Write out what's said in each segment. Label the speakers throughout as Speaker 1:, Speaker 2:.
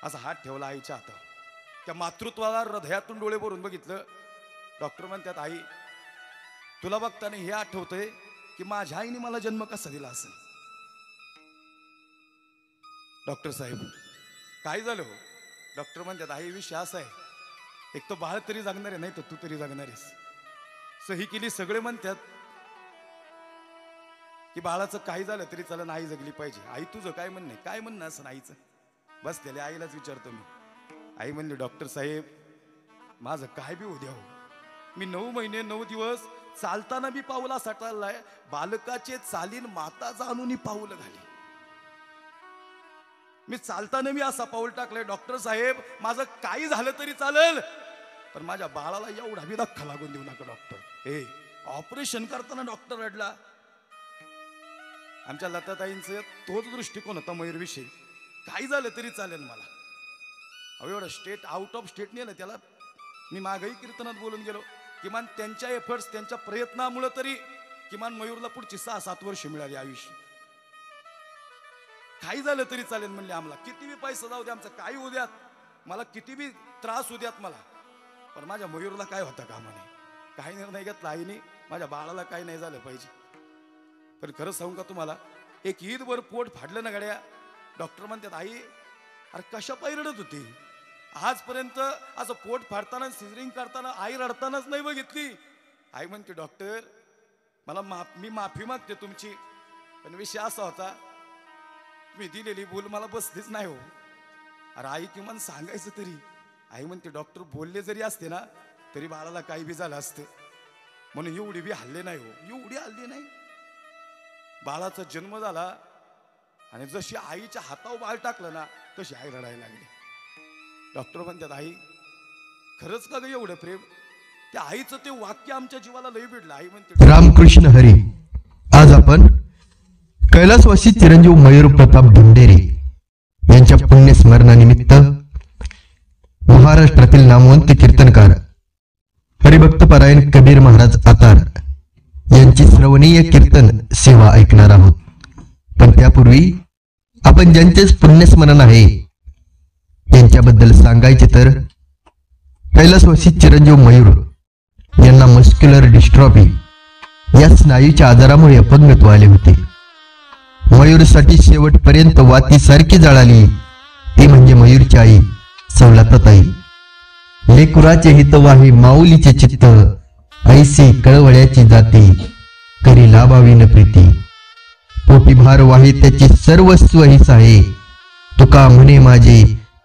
Speaker 1: असा हात ठेवला आईच्या हातावर. त्या मातृत्वाला हृदयातून डोळे भरून बघितलं. डॉक्टर म्हणतात, आई तुला बघताना हे आठवतंय की माझ्या आईने मला जन्म कसा दिला असेल. डॉक्टर साहेब काय झालं हो? डॉक्टर म्हणतात, आई विषय असा आहे, एक तर बाळ तरी जगणार आहे, नाही तर तू तरी जगणार आहेस. सही केली. सगळे म्हणतात की बाळाचं काही झालं तरी चला, आई जगली पाहिजे. आई तुझं काय म्हणणं आहे? काय म्हणणं असं आईचं? बस त्याला आईलाच विचारतो मी. आई म्हणली, डॉक्टर साहेब माझं काय बी उद्या हो, मी 9 महिने 9 दिवस चालताना बी पाऊल असा चाललाय, बालकाचे चालीन माता जाणून पाऊल घाली. मी चालताना मी असा पाऊल टाकलाय. डॉक्टर साहेब माझं काही झालं तरी चालेल, पण माझ्या बाळाला एवढा बी धक्का लागून देऊ नका डॉक्टर. हे ऑपरेशन करताना डॉक्टर रडला. आमच्या लताताईंचं तोच दृष्टिकोन होता मयूरविषयी. काही झालं तरी चालेल मला. अहो एवढं स्टेट आउट ऑफ स्टेट नेलं त्याला. मी मागही कीर्तनात बोलून गेलो, किमान त्यांच्या एफर्ट्स, त्यांच्या प्रयत्नामुळे तरी किमान मयूरला पुढची 6-7 वर्ष मिळाली आयुष्य. काही झालं तरी चालेल म्हणले, आम्हाला किती बी पैसा जाऊ दे, आमचं काही होऊ द्यात, मला किती बी त्रास होऊ द्यात मला, पण माझ्या मयूरला काय होता कामा नाही. काही निर्णय घेतला आईने, माझ्या बाळाला काही नाही झालं पाहिजे. पण खरं सांगू का तुम्हाला, एक ईदवर पोट फाडलं ना गड्या. डॉक्टर म्हणतात, आई अरे कशा पायी रडत होती? आजपर्यंत असं पोट फाडताना सिझरिंग करताना आई रडतानाच नाही बघितली. आई म्हणते, डॉक्टर मी माफी मागते तुमची, पण विषय असा होता मी दिलेली भूल मला बसलीच नाही हो. अरे आई किमान सांगायचं तरी. आई म्हणते, डॉक्टर बोलले जरी असते ना तरी बाळाला काही बी झालं असतं, म्हणून एवढी बी हल्ले नाही हो, एवढी हल्ली नाही. बाळाचा जन्म झाला आणि जशी आईच्या हातावर बाळ टाकलं ना तशी आई रडायला लागली. डॉक्टर म्हणतात, आई खरंच का ग एवढं प्रेम? त्या आईचं ते वाक्य आमच्या जीवाला लई भिडलं. आई म्हणते,
Speaker 2: रामकृष्ण हरी. आज आपण कैलासवासी चिरंजीव मयूर प्रताप भंडेरे यांच्या पुण्यस्मरणानिमित्त महाराष्ट्रातील नामवंत कीर्तनकार हरिभक्त परायण कबीर महाराज आतार यांची श्रवणीय कीर्तन सेवा ऐकणार आहोत. पण त्यापूर्वी आपण ज्यांचेच पुण्यस्मरण आहे यांच्याबद्दल सांगायचे तर कैलासवासी चिरंजीव मयूर यांना मस्क्युलर डिस्ट्रॉफी या स्नायूच्या आजारामुळे अपंगत्व आले होते. मयूरसाठी शेवटपर्यंत वाती सारखी जळाली ती म्हणजे मयूरची आई सवलताताई. लेकुराचे हितवाही माऊलीचे चित्त, ऐसी कळवळ्याची जाती करी लाभावी न प्रीती. पोटी भार वाही त्याची सर्वस्व हिस आहे, तुका म्हणे माझे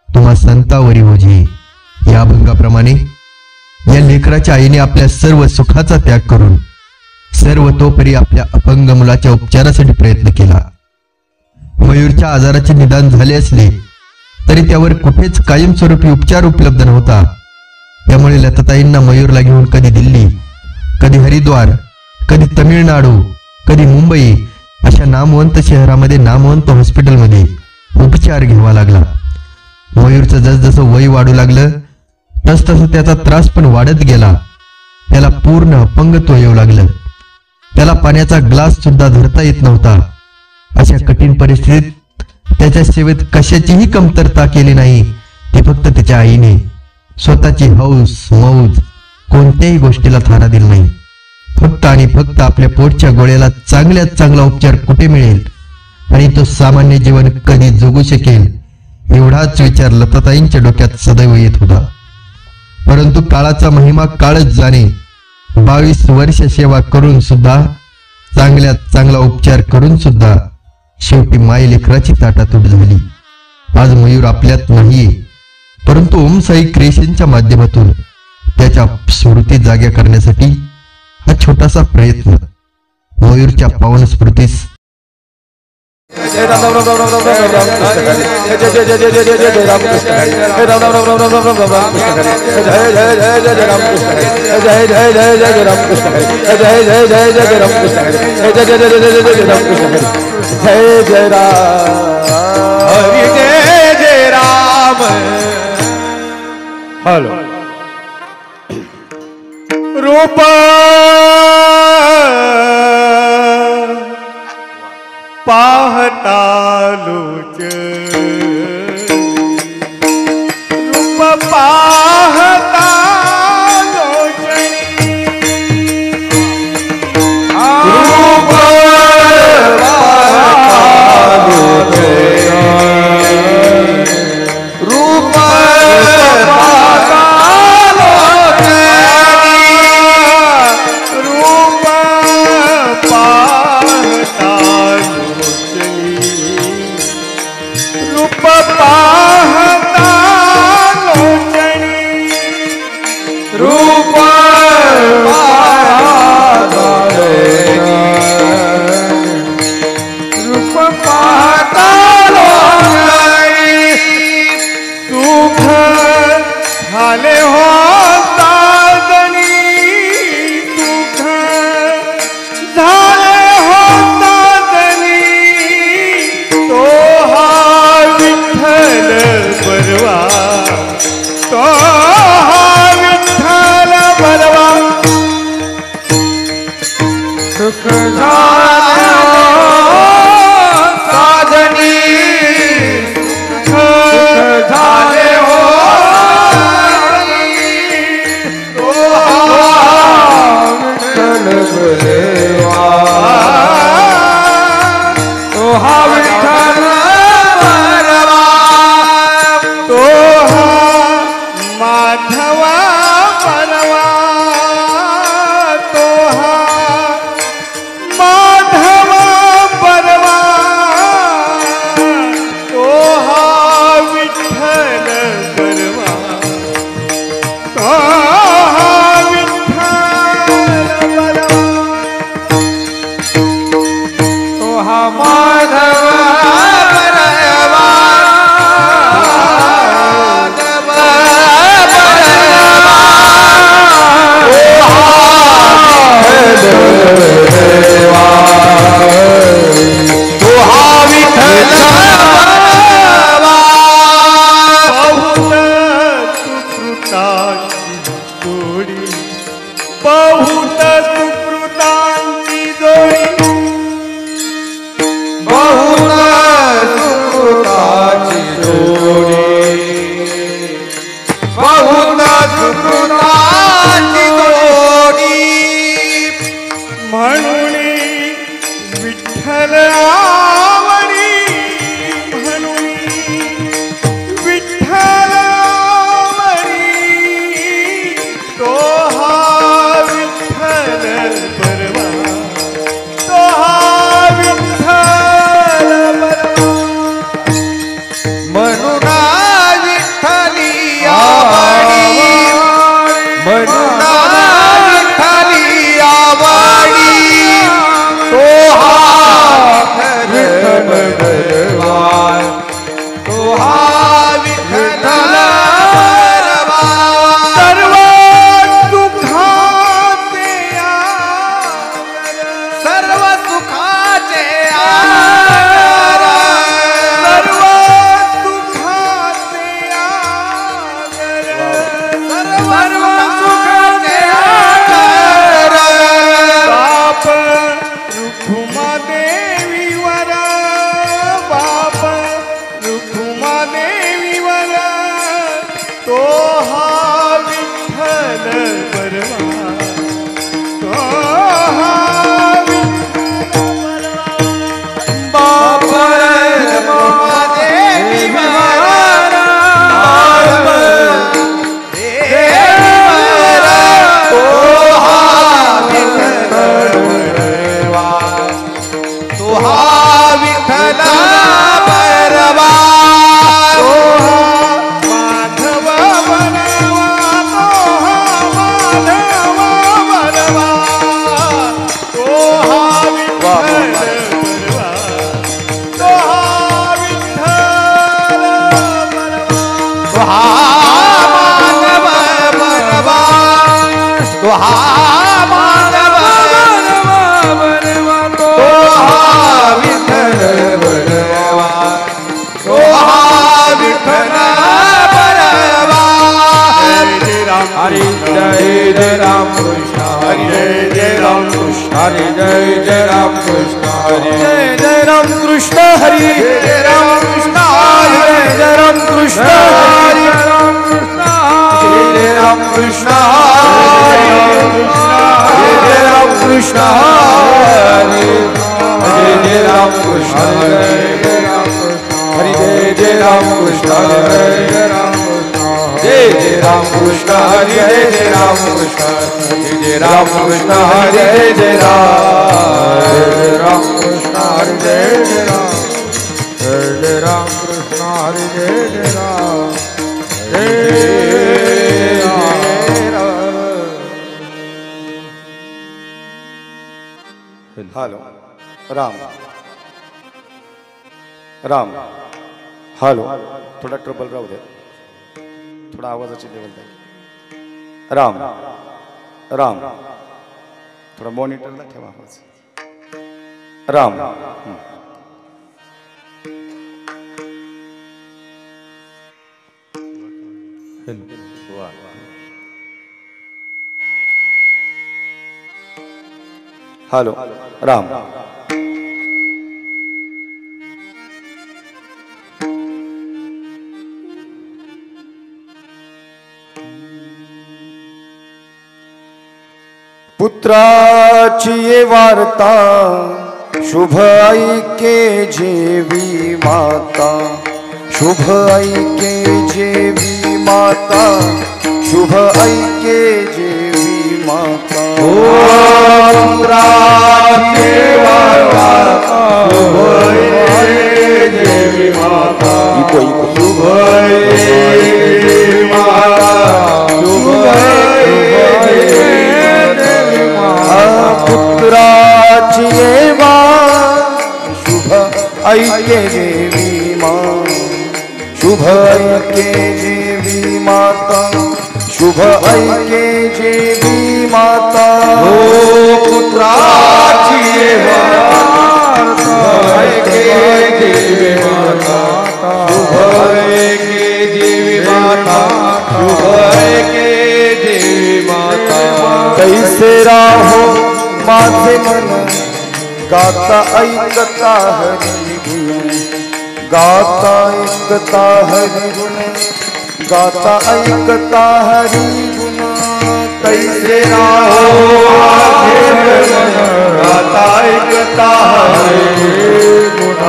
Speaker 2: तुम्हा संतावरी ओझे. या अभंगाप्रमाणे या लेकराच्या आईने आपल्या सर्व सुखाचा त्याग करून सर्व तोपरी आपल्या अपंग मुलाच्या उपचारासाठी प्रयत्न केला. मयूरच्या आजाराचे निदान झाले असले तरी त्यावर कुठेच कायमस्वरूपी उपचार उपलब्ध नव्हता. त्यामुळे लताताईंना मयूरला घेऊन कधी दिल्ली, कधी हरिद्वार, कधी तमिळनाडू, कधी मुंबई अशा नामवंत शहरामध्ये नामवंत हॉस्पिटलमध्ये उपचार घ्यावा लागला. मयूरचं जसजसं वय वाढू लागलं तसतसं त्याचा त्रास पण वाढत गेला. त्याला पूर्ण अपंगत्व येऊ लागलं. त्याला पाण्याचा ग्लास सुद्धा धरता येत नव्हता. अशा कठीण परिस्थितीत त्याच्या सेवेत कशाचीही कमतरता केली नाही. ती फक्त त्याच्या आईने स्वतःची हौस मौज कोणत्याही गोष्टीला थारा दिला नाही. फक्त आणि फक्त आपल्या पोटच्या गोळ्याला चांगल्यात चांगला उपचार कुठे मिळेल आणि तो सामान्य जीवन कधी जगू शकेल एवढाच विचार लताताईंच्या डोक्यात सदैव येत होता. परंतु काळाचा महिमा काळच जाणे. 22 वर्ष सेवा करून सुद्धा, चांगल्यात चांगला उपचार करून सुद्धा शेवटी माय लेकराची ताटातूट झाली. आज मयूर आपल्यात नाहीये, परंतु ओम साई क्रिएशनच्या माध्यमातून त्याच्या स्मृती जाग्या करण्यासाठी हा छोटासा प्रयत्न मयूरच्या पावन स्मृतीस
Speaker 3: हॅलो रूप पाहता लोच तो हा विठ्ठल परवा, तो हा
Speaker 4: हरि जय राम कृष्ण हरि जय राम कृष्ण हरि जय राम कृष्ण हरि जय राम कृष्ण हरि जय राम कृष्ण हरि जय राम कृष्ण हरि जय राम कृष्ण हरि जय राम कृष्ण हरि जय राम कृष्ण हरि जय राम कृष्ण हरि जय राम कृष्ण हरि जय राम कृष्ण जय राम कृष्ण हरि जय राम कृष्ण हरि जय राम कृष्ण हरि जय राम
Speaker 1: हॅलो राम राम हॅलो थोडा ट्रबल राहू दे थोडा आवाजाची लेवल द्या राम राम थोडा मॉनिटरला ठेवा आवाज राम हॅलो राम पुत्राची ये वार्ता शुभ ऐके जेवी माता शुभ ऐके जेवी माता शुभ ऐके जेवी माता
Speaker 4: पुत्राची वार्ता शुभ ऐके जेवी माता शुभ ऐके माता शुभ
Speaker 1: पुत्राची ये शुभ ऐके देवी माँ शुभ ऐके देवी माता शुभ ऐके देवी माता
Speaker 4: हो पुत्राची ये ऐके देवी माता शुभ ऐके देवी माता शुभ ऐके देवी माता
Speaker 1: कैसे राहो माझे मन गाता ऐकता हरि गुण गाता ऐकता हरि गुण गाता ऐकता हरि गुण कैसे राहो माझे मन
Speaker 4: गाता ऐकता हरि गुण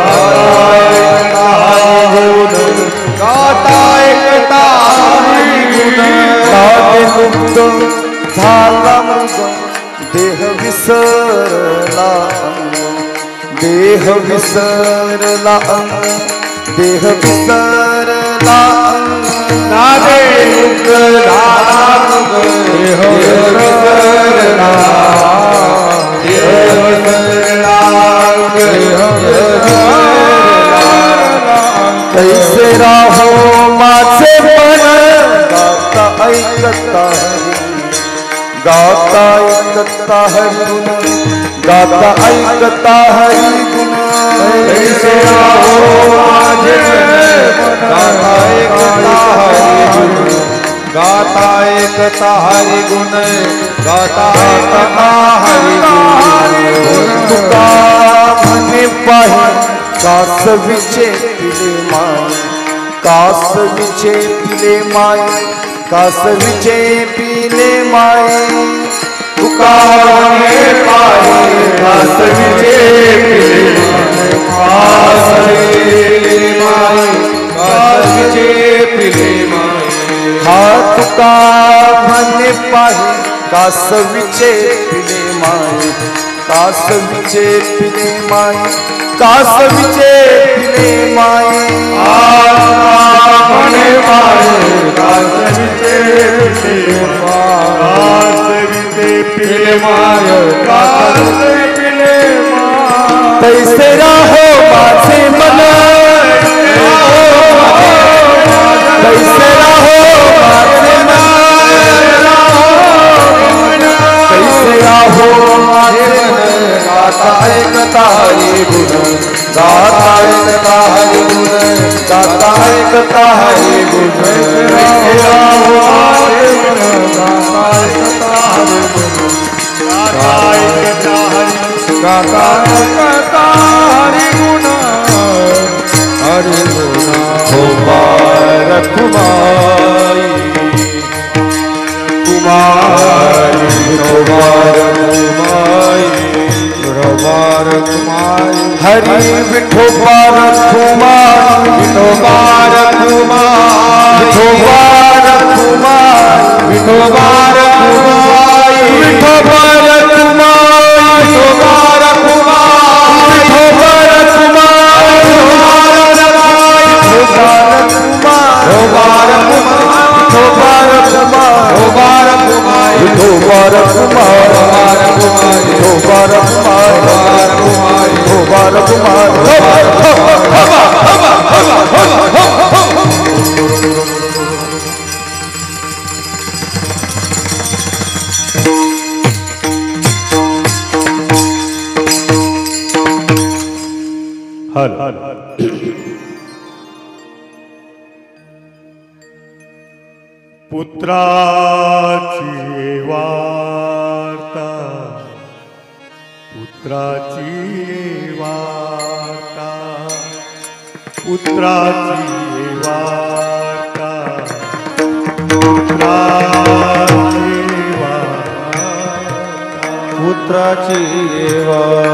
Speaker 4: गाता ऐकता हरि गुण
Speaker 1: मुक्त झाला मग देह विसरला देह विसरला देह विसरला
Speaker 4: नादे मुक्त झाला मग देह विसरला देह विसरला
Speaker 1: कैसे राहो माझे मन गाता ऐकता गाता ऐकता हरि गुण गाता ऐकता हरि गुण
Speaker 4: कैसे राहो माझे गाता ऐकता हरि गुण गाता ऐकता हरि गुण गाता ऐकता हरि गुण
Speaker 1: तुका म्हणे पाहे कास विचे पिले मान
Speaker 4: कासवीचे पिले माय कासवीचे पिले माय तुका म्हणे पाय कासवीचे पिले माय कासवीचे पिले माय हा तुका म्हणे पाय कासवीचे पिले माय कासवीचे पिले माय कासवीचे पिले माय म्हणे माय कासवीचे पिले कासवीचे पिले माय कासवीचे पिले माय तैसे राहो माझे मन तैसे राहो माझे मन तैसे राहो माझे मन गाता ऐकता हरी गुण गाता ऐकता हरी गुण गाता ऐकता हरी गुण तैसे राहो माझे मन गाता ऐकता हरी गुण गाता ऐकता हरी गाता ऐकता हरी गुण हरी गुण मुबारक कुमारी कुमारी मुबारक कुमारी मुबारक कुमारी हरि विठो बारक कुमारी विठो बारक कुमारी विठो बारक कुमारी विठो बारक कुमारी विठो बारक कुमारी विठो बारक कुमारी विठो बारक कुमारी
Speaker 3: पुत्राची वार्ता पुत्राची वार्ता पुत्राची वार्ता पुत्राची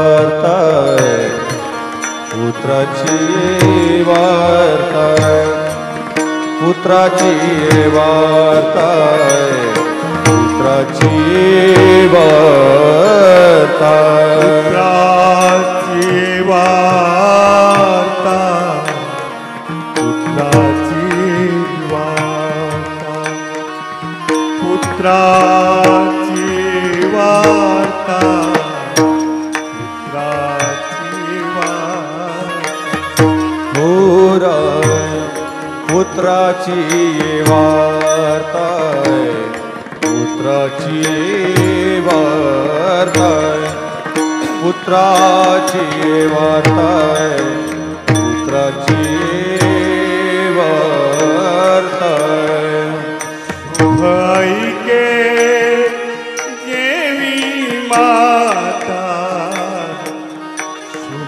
Speaker 3: वार्ता पुत्राची वार्ता पुत्राची वार्ता पुत्राची वार्ता पुत्राची वार्ता पुत्राची वार्ता पुत्राची वार्ता पुत्राची वार्ता पुत्राची वार्ता पुत्राची वार्ता पुत्राची वार्ता पुत्राची वार्ता भाई के देवी माता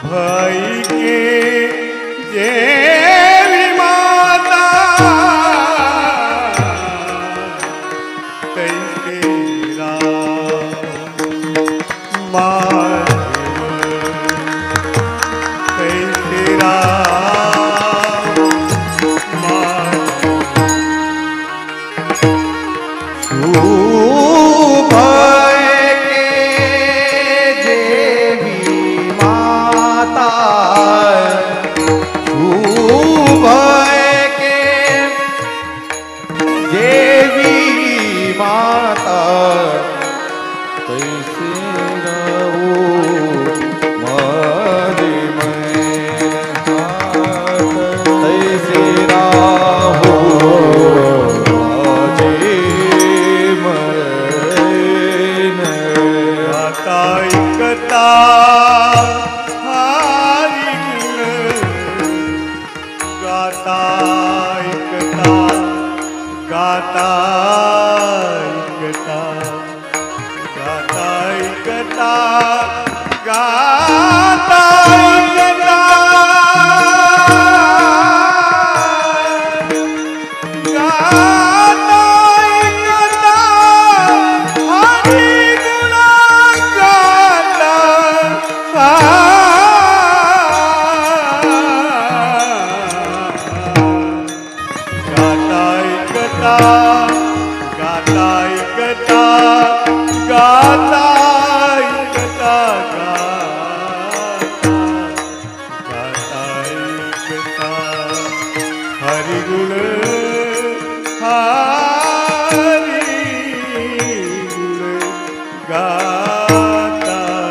Speaker 3: भाई के देवी माता कैसे गाता ऐकता गाता ऐकता गाता ऐकता हरी गुण गाता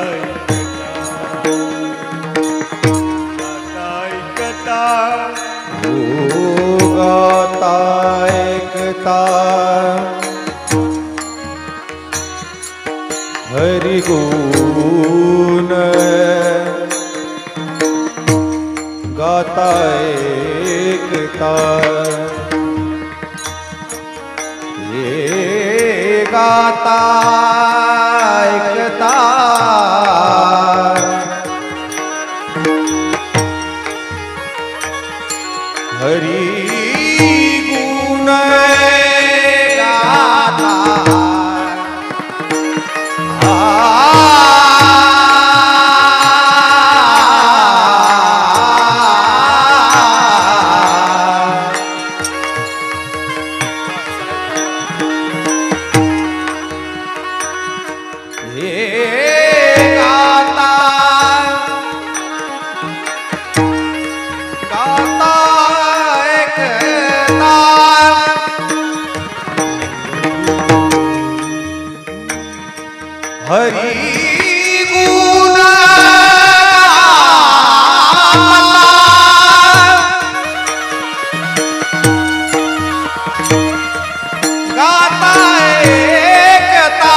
Speaker 3: ऐकता
Speaker 4: गाता ऐकता हरि गुण गाता ऐकता हे गाता ऐकता हरि गुण गाता हरि गुण गाता ऐकता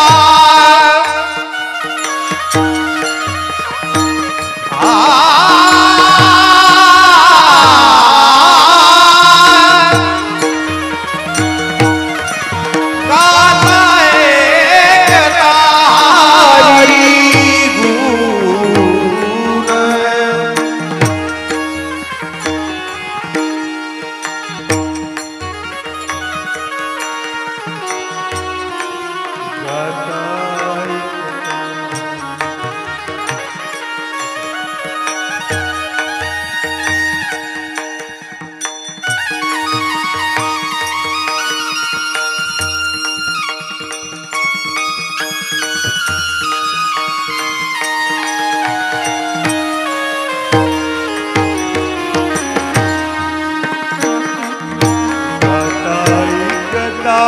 Speaker 4: गाता ऐकता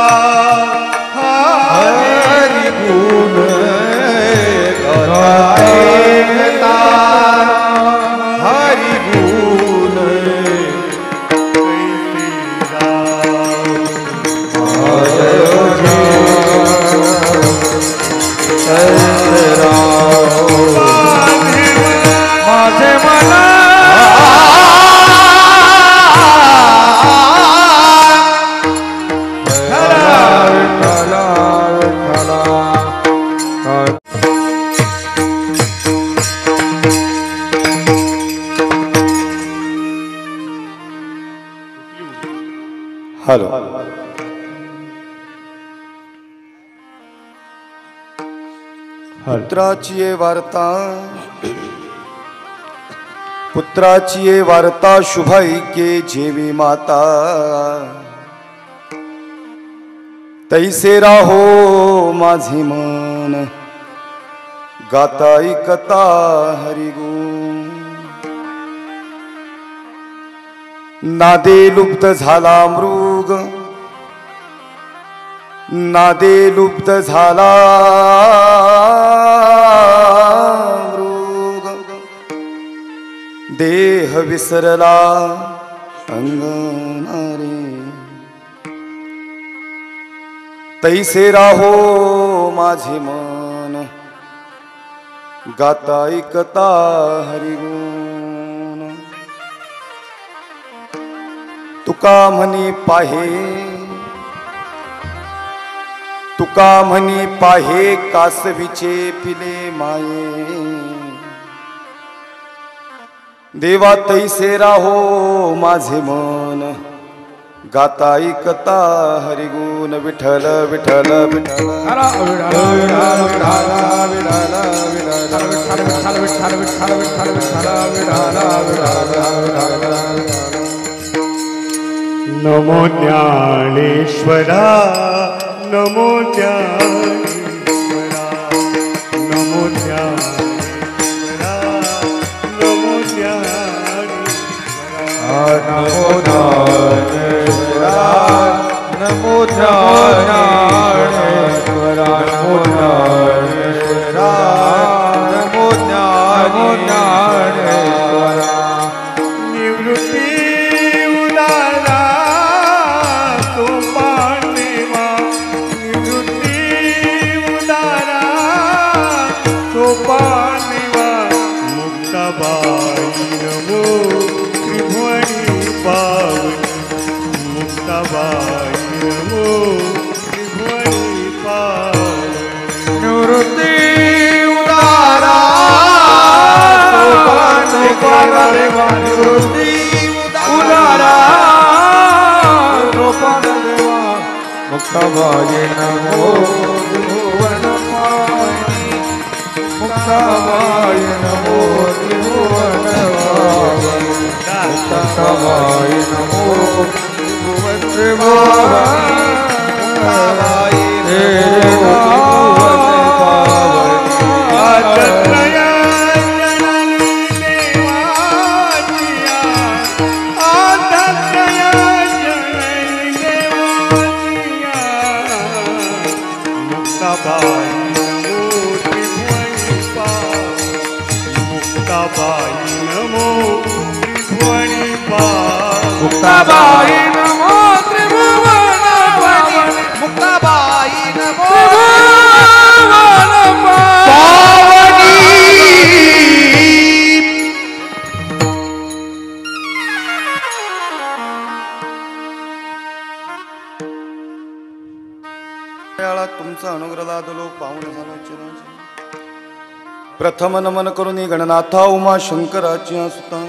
Speaker 4: हरि गुण गाता हरि गुण माझे मना
Speaker 3: हॅलो
Speaker 1: पुत्राची ये वार्ता पुत्राची ये वार्ता शुभाई के जेवी माता तैसे राहो माझे मन गाता ऐकता हरिगुण नादे लुप्त झाला मृग नादे लुप्त झाला मृग देह विसरला अंगणारे तैसे राहो माझे मन गाता ऐकता हरिगुण तुका म्हणी पाहे तुका म्हणी पाहे कासवीचे पिले माये देवा तैसे राहो माझे मन गाता ऐकता हरिगुण विठ्ठल विठ्ठल विठ्ठल
Speaker 3: नमो ज्ञानेश्वरा नमो ज्ञानेश्वरा नमो ज्ञानेश्वरा नमो ज्ञानेश्वरा
Speaker 4: नमो ज्ञानेश्वरा नमो ज्ञानेश्वरा नमो ज्ञानेश्वरा नमो ज्ञानेश्वरा
Speaker 3: निवृत्ती उदारा सोपानेवा निवृत्ती उदारा सोपानेवा मुक्ताबाई नमो त्रिभुवनी पावनी मुक्ताबाई नमो त्रिभुवनी पावनी
Speaker 4: निवृत्ती उदारा सोपानेवा निवृत्ती उदारा सोपानेवा मुक्ताबाई नमो त्रिभुवन पावनी मुक्ताबाई नमो त्रिभुवन पावनी मुक्ताबाई नमो त्रिभुवन पावनी
Speaker 3: मुक्ताबाई नमो त्रिभुवन पावनी मुक्ताबाई नमो त्रिभुवन पावनी
Speaker 1: तुमचा अनुग्रह लादलो पाहुण झाला चिराजी प्रथम नमन करून गणनाथा उमा शंकराची सुता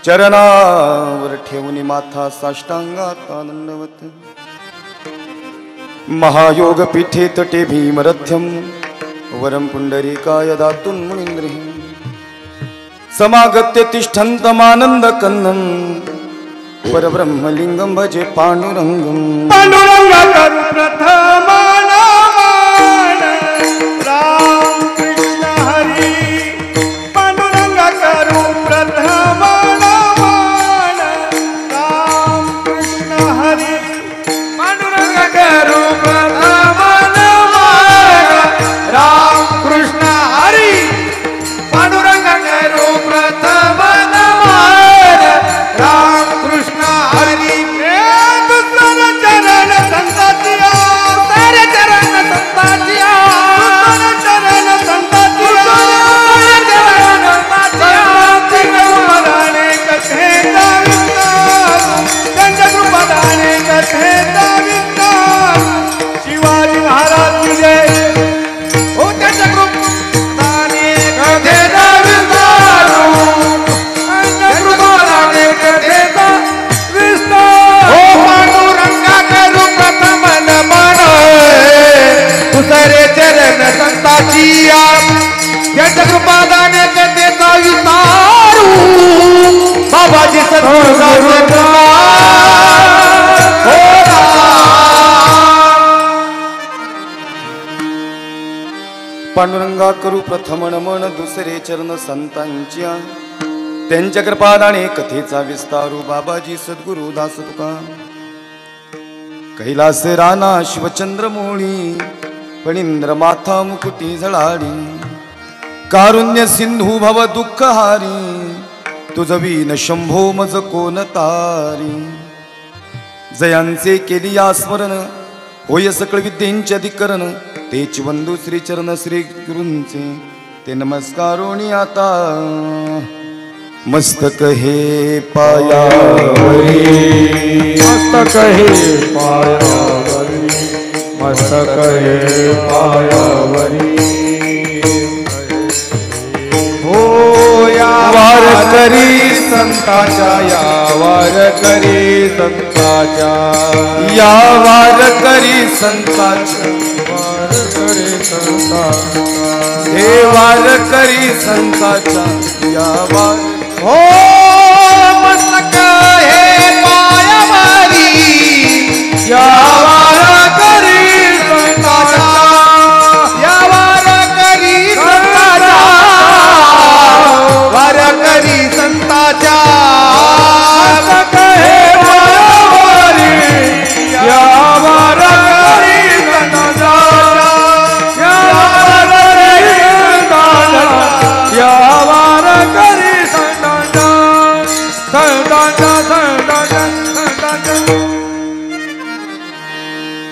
Speaker 1: चरणावर ठेवून माथा साष्टांगात दंडवत महायोग पीठे तटे भीमरथ्यम वरम पुंडरीकाय दातुन मुनींद्रिः समागत्य तिष्ठन्तमानंद कन्नं परब्रह्मलिंगं भजे पांडुरंगं
Speaker 3: पांडुरंगा करू प्रथम नमन राम कृष्ण हरी पांडुरंगा करू प्रथम नमन राम कृष्ण हरी
Speaker 4: पांडुरंगा करू प्रथम नमन राम कृष्ण हरी पांडुरंगा करू प्रथम नमन राम कृष्ण हरी
Speaker 3: चरण संततिया
Speaker 4: सारे चरण संताजिया
Speaker 3: चरण संततिया
Speaker 4: चरण संताजिया
Speaker 3: पदाने कथे पदाने कथे शिवाजी महाराज की जय
Speaker 4: ओ त्याच्या कृपाने कथेचा विस्तारू कृपाने कथेचा विस्तार ओ पांडुरंगा करू प्रथम नमन दुसरे चरण संताजिया त्याच्या कृपाने कथेचा विस्तारू बाबाजी सद्गुरू
Speaker 1: पांडुरंगा करू प्रथम नमन दुसरे चरण संतांच्या त्यांच्या कृपादाने कथेचा विस्तारू बाबाजी सद्गुरु दास तुका कैलास राणा शिवचंद्र मोळी फणींद्र माथा मुकुटी झळाडी कारुण्य सिंधू भव दुःख हारी तुझ वीन शंभो मज कोण तारी जयांचे केली या स्मरण होय सकळ विद्येंचे अधिकरण तेच वंदू श्री चरण श्री गुरूंचे ते नमस्कारोणी आता मस्तक हे पायावरी
Speaker 4: मस्तक हे पायावरी मस्तक हे पायावरी हो या वारकरी संताच्या या वारकरी संताच्या
Speaker 1: या वारकरी संताच्या
Speaker 4: वारकरी संताच्या
Speaker 1: हे वारकरी संताच्या या वार
Speaker 4: हो मस्तक हे पायावरी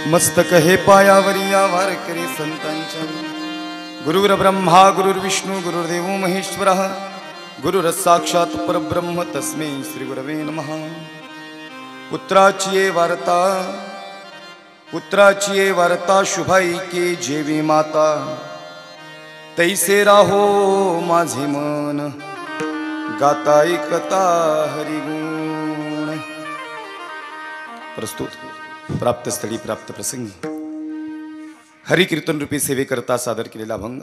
Speaker 1: मस्तक हे पायावरी या वारकरी संतांच्या गुरुर ब्रह्मा गुरुर्विष्णू गुरुर्देव महेश्वर गुरुर साक्षात परब्रह्म तस्मै श्री गुरवे नमः. पुत्राची वार्ता शुभाई के जेवी माता तैसे राहो माझे मन गाता ऐकता हरिगुण. प्रस्तुत प्राप्त स्थळी प्राप्त प्रसंगी हरिकीर्तन रूपी सेवेकरता सादर केलेला अभंग.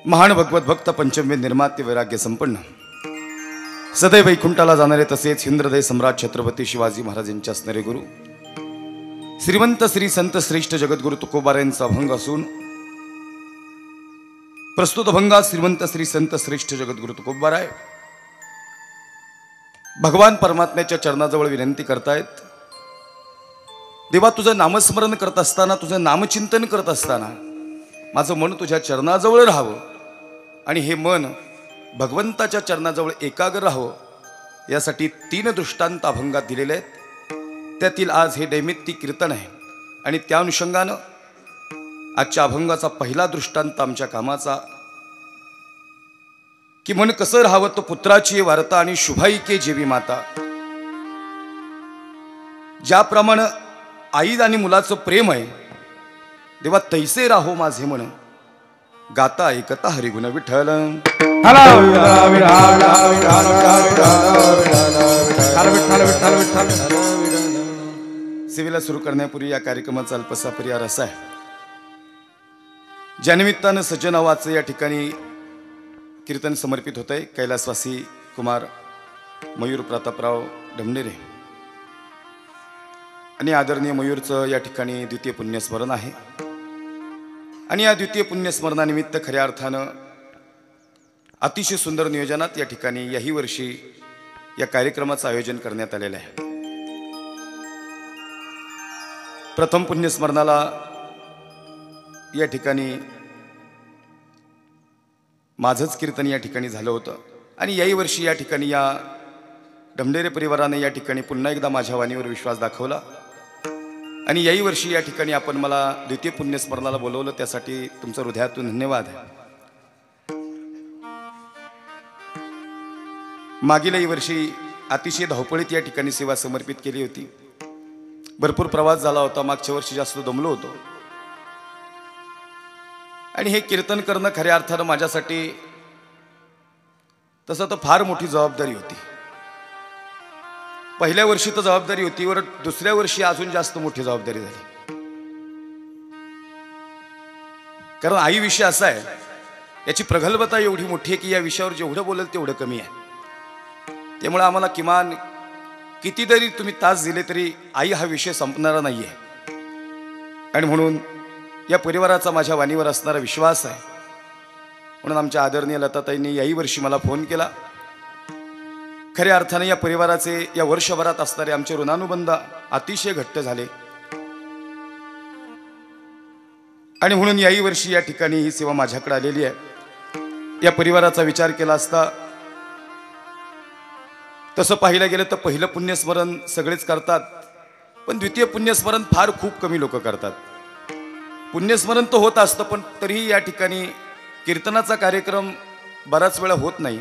Speaker 1: महान भगवत भक्त पंचमवेद निर्माते वैराग्य संपन्न सदैव वैकुंठाला जाणारे तसेच हिंद्रदय सम्राट छत्रपती शिवाजी महाराजांचे असणारे गुरु श्रीमंत श्री संत श्रेष्ठ जगद्गुरु तुकोबारायांचा अभंग असून प्रस्तुत अभंगात श्रीमंत श्री संत श्रेष्ठ जगद्गुरु तुकोबाराय भगवान परमात्म्याच्या चरणाजवळ विनंती करतायत. देवा, तुझं नामस्मरण करत असताना, तुझं नामचिंतन करत असताना माझं मन तुझ्या चरणाजवळ राहावं आणि हे मन भगवंताच्या चरणाजवळ एकाग्र राहावं यासाठी 3 दृष्टांत अभंगात दिलेले आहेत. त्यातील आज हे नैमित्तिक कीर्तन आहे आणि त्या अनुषंगानं आजच्या अभंगाचा पहिला दृष्टांत आमच्या कामाचा की मन कसं राहावं तो पुत्राची वार्ता आणि शुभाई के जेवी माता. ज्याप्रमाणे आई आणि मुलाचं प्रेम आहे देवा तैसे राहो माझे मन गाता ऐकता हरिगुण विठ्ठल. सेवेला सुरू करण्यापूर्वी या कार्यक्रमाचा अल्पसा पर्याय असा आहे. ज्या निमित्तानं सज्जन नावाचं या ठिकाणी कीर्तन समर्पित होत आहे कैलासवासी कुमार मयूर प्रतापराव ढमणेरे आणि आदरणीय मयूरचं या ठिकाणी द्वितीय पुण्यस्मरण आहे. आणि या द्वितीय पुण्यस्मरणानिमित्त खऱ्या अर्थानं अतिशय सुंदर नियोजनात या ठिकाणी याही वर्षी या कार्यक्रमाचं आयोजन करण्यात आलेलं आहे. प्रथम पुण्यस्मरणाला या ठिकाणी माझंच कीर्तन या ठिकाणी झालं होतं आणि याही वर्षी या ठिकाणी या ढमढेरे परिवाराने या ठिकाणी पुन्हा एकदा माझ्या वाणीवर विश्वास दाखवला आणि याही वर्षी या ठिकाणी आपण मला द्वितीय पुण्यस्मरणाला बोलवलं त्यासाठी तुमचं हृदयातून धन्यवाद. मागीलही वर्षी अतिशय धावपळीत या ठिकाणी सेवा समर्पित केली होती. भरपूर प्रवास झाला होता. मागच्या वर्षी जास्त दमलो होतो आणि हे कीर्तन करणं खऱ्या अर्थानं माझ्यासाठी तसं तर फार मोठी जबाबदारी होती. पहिल्या वर्षी तर जबाबदारी होती, वर दुसऱ्या वर्षी अजून जास्त मोठी जबाबदारी झाली. कारण आई विषय असा आहे, याची प्रगल्भता एवढी मोठी आहे की या विषयावर जेवढं बोलेल तेवढं कमी आहे. त्यामुळे आम्हाला किमान कितीतरी तुम्ही तास दिले तरी आई हा विषय संपणारा नाही आहे. आणि म्हणून या परिवाराचा माझ्या वाणीवर असणारा विश्वास आहे म्हणून आमच्या आदरणीय लताताईंनी याही वर्षी मला फोन केला. खऱ्या अर्थाने या परिवाराचे या वर्षभरात असणारे आमचे ऋणानुबंध अतिशय घट्ट झाले आणि म्हणून याही वर्षी या ठिकाणी ही सेवा माझ्याकडे आलेली आहे. या परिवाराचा विचार केला असता तसं पाहिलं गेलं तर पहिलं पुण्यस्मरण सगळेच करतात पण द्वितीय पुण्यस्मरण फार खूप कमी लोक करतात. पुण्यस्मरण तर होत असतं पण तरीही या ठिकाणी कीर्तनाचा कार्यक्रम बराच वेळा होत नाही.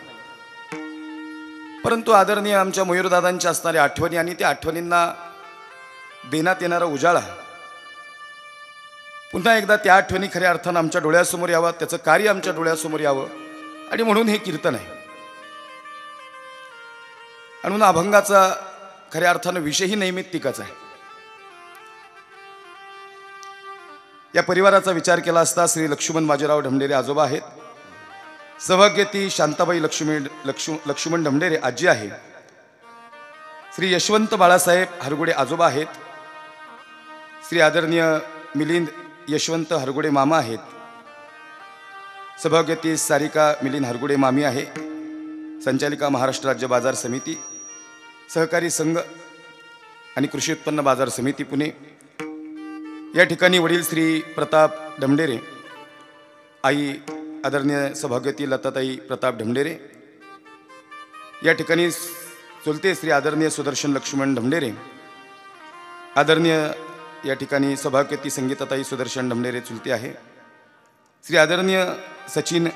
Speaker 1: परंतु आदरणीय आमच्या मयूरदादांच्या असणाऱ्या आठवणी आणि त्या आठवणींना देण्यात येणारा उजाळा पुन्हा एकदा त्या आठवणी खऱ्या अर्थानं आमच्या डोळ्यासमोर यावं, त्याचं कार्य आमच्या डोळ्यासमोर यावं आणि म्हणून हे कीर्तन आहे. म्हणून अभंगाचा खऱ्या अर्थानं विषयही नैमित्तिकच आहे. या परिवाराचा विचार केला असता श्री लक्ष्मण बाजीराव ढमढेरे आजोबा आहेत. सौभाग्यवती शांताबाई लक्ष्मण ढमढेरे आजी आहे. श्री यशवंत बाळासाहेब हरगुडे आजोबा आहेत. श्री आदरणीय मिलिंद यशवंत हरगुडे मामा आहेत. सौभाग्यवती सारिका मिलिंद हरगुडे मामी आहे. संचालिका महाराष्ट्र राज्य बाजार समिती, सहकारी संघ आणि कृषी उत्पन्न बाजार समिती पुणे. या ठिकाणी वडील श्री प्रताप ढमढेरे, आई आदरणीय सौभाग्यवती लताताई प्रताप ढमढेरे. या ठिकाणी चुलते श्री आदरणीय सुदर्शन लक्ष्मण ढमढेरे, आदरणीय या ठिकाणी सभापती संगीताताई सुदर्शन ढमढेरे चुलते आहे. श्री आदरणीय सचिन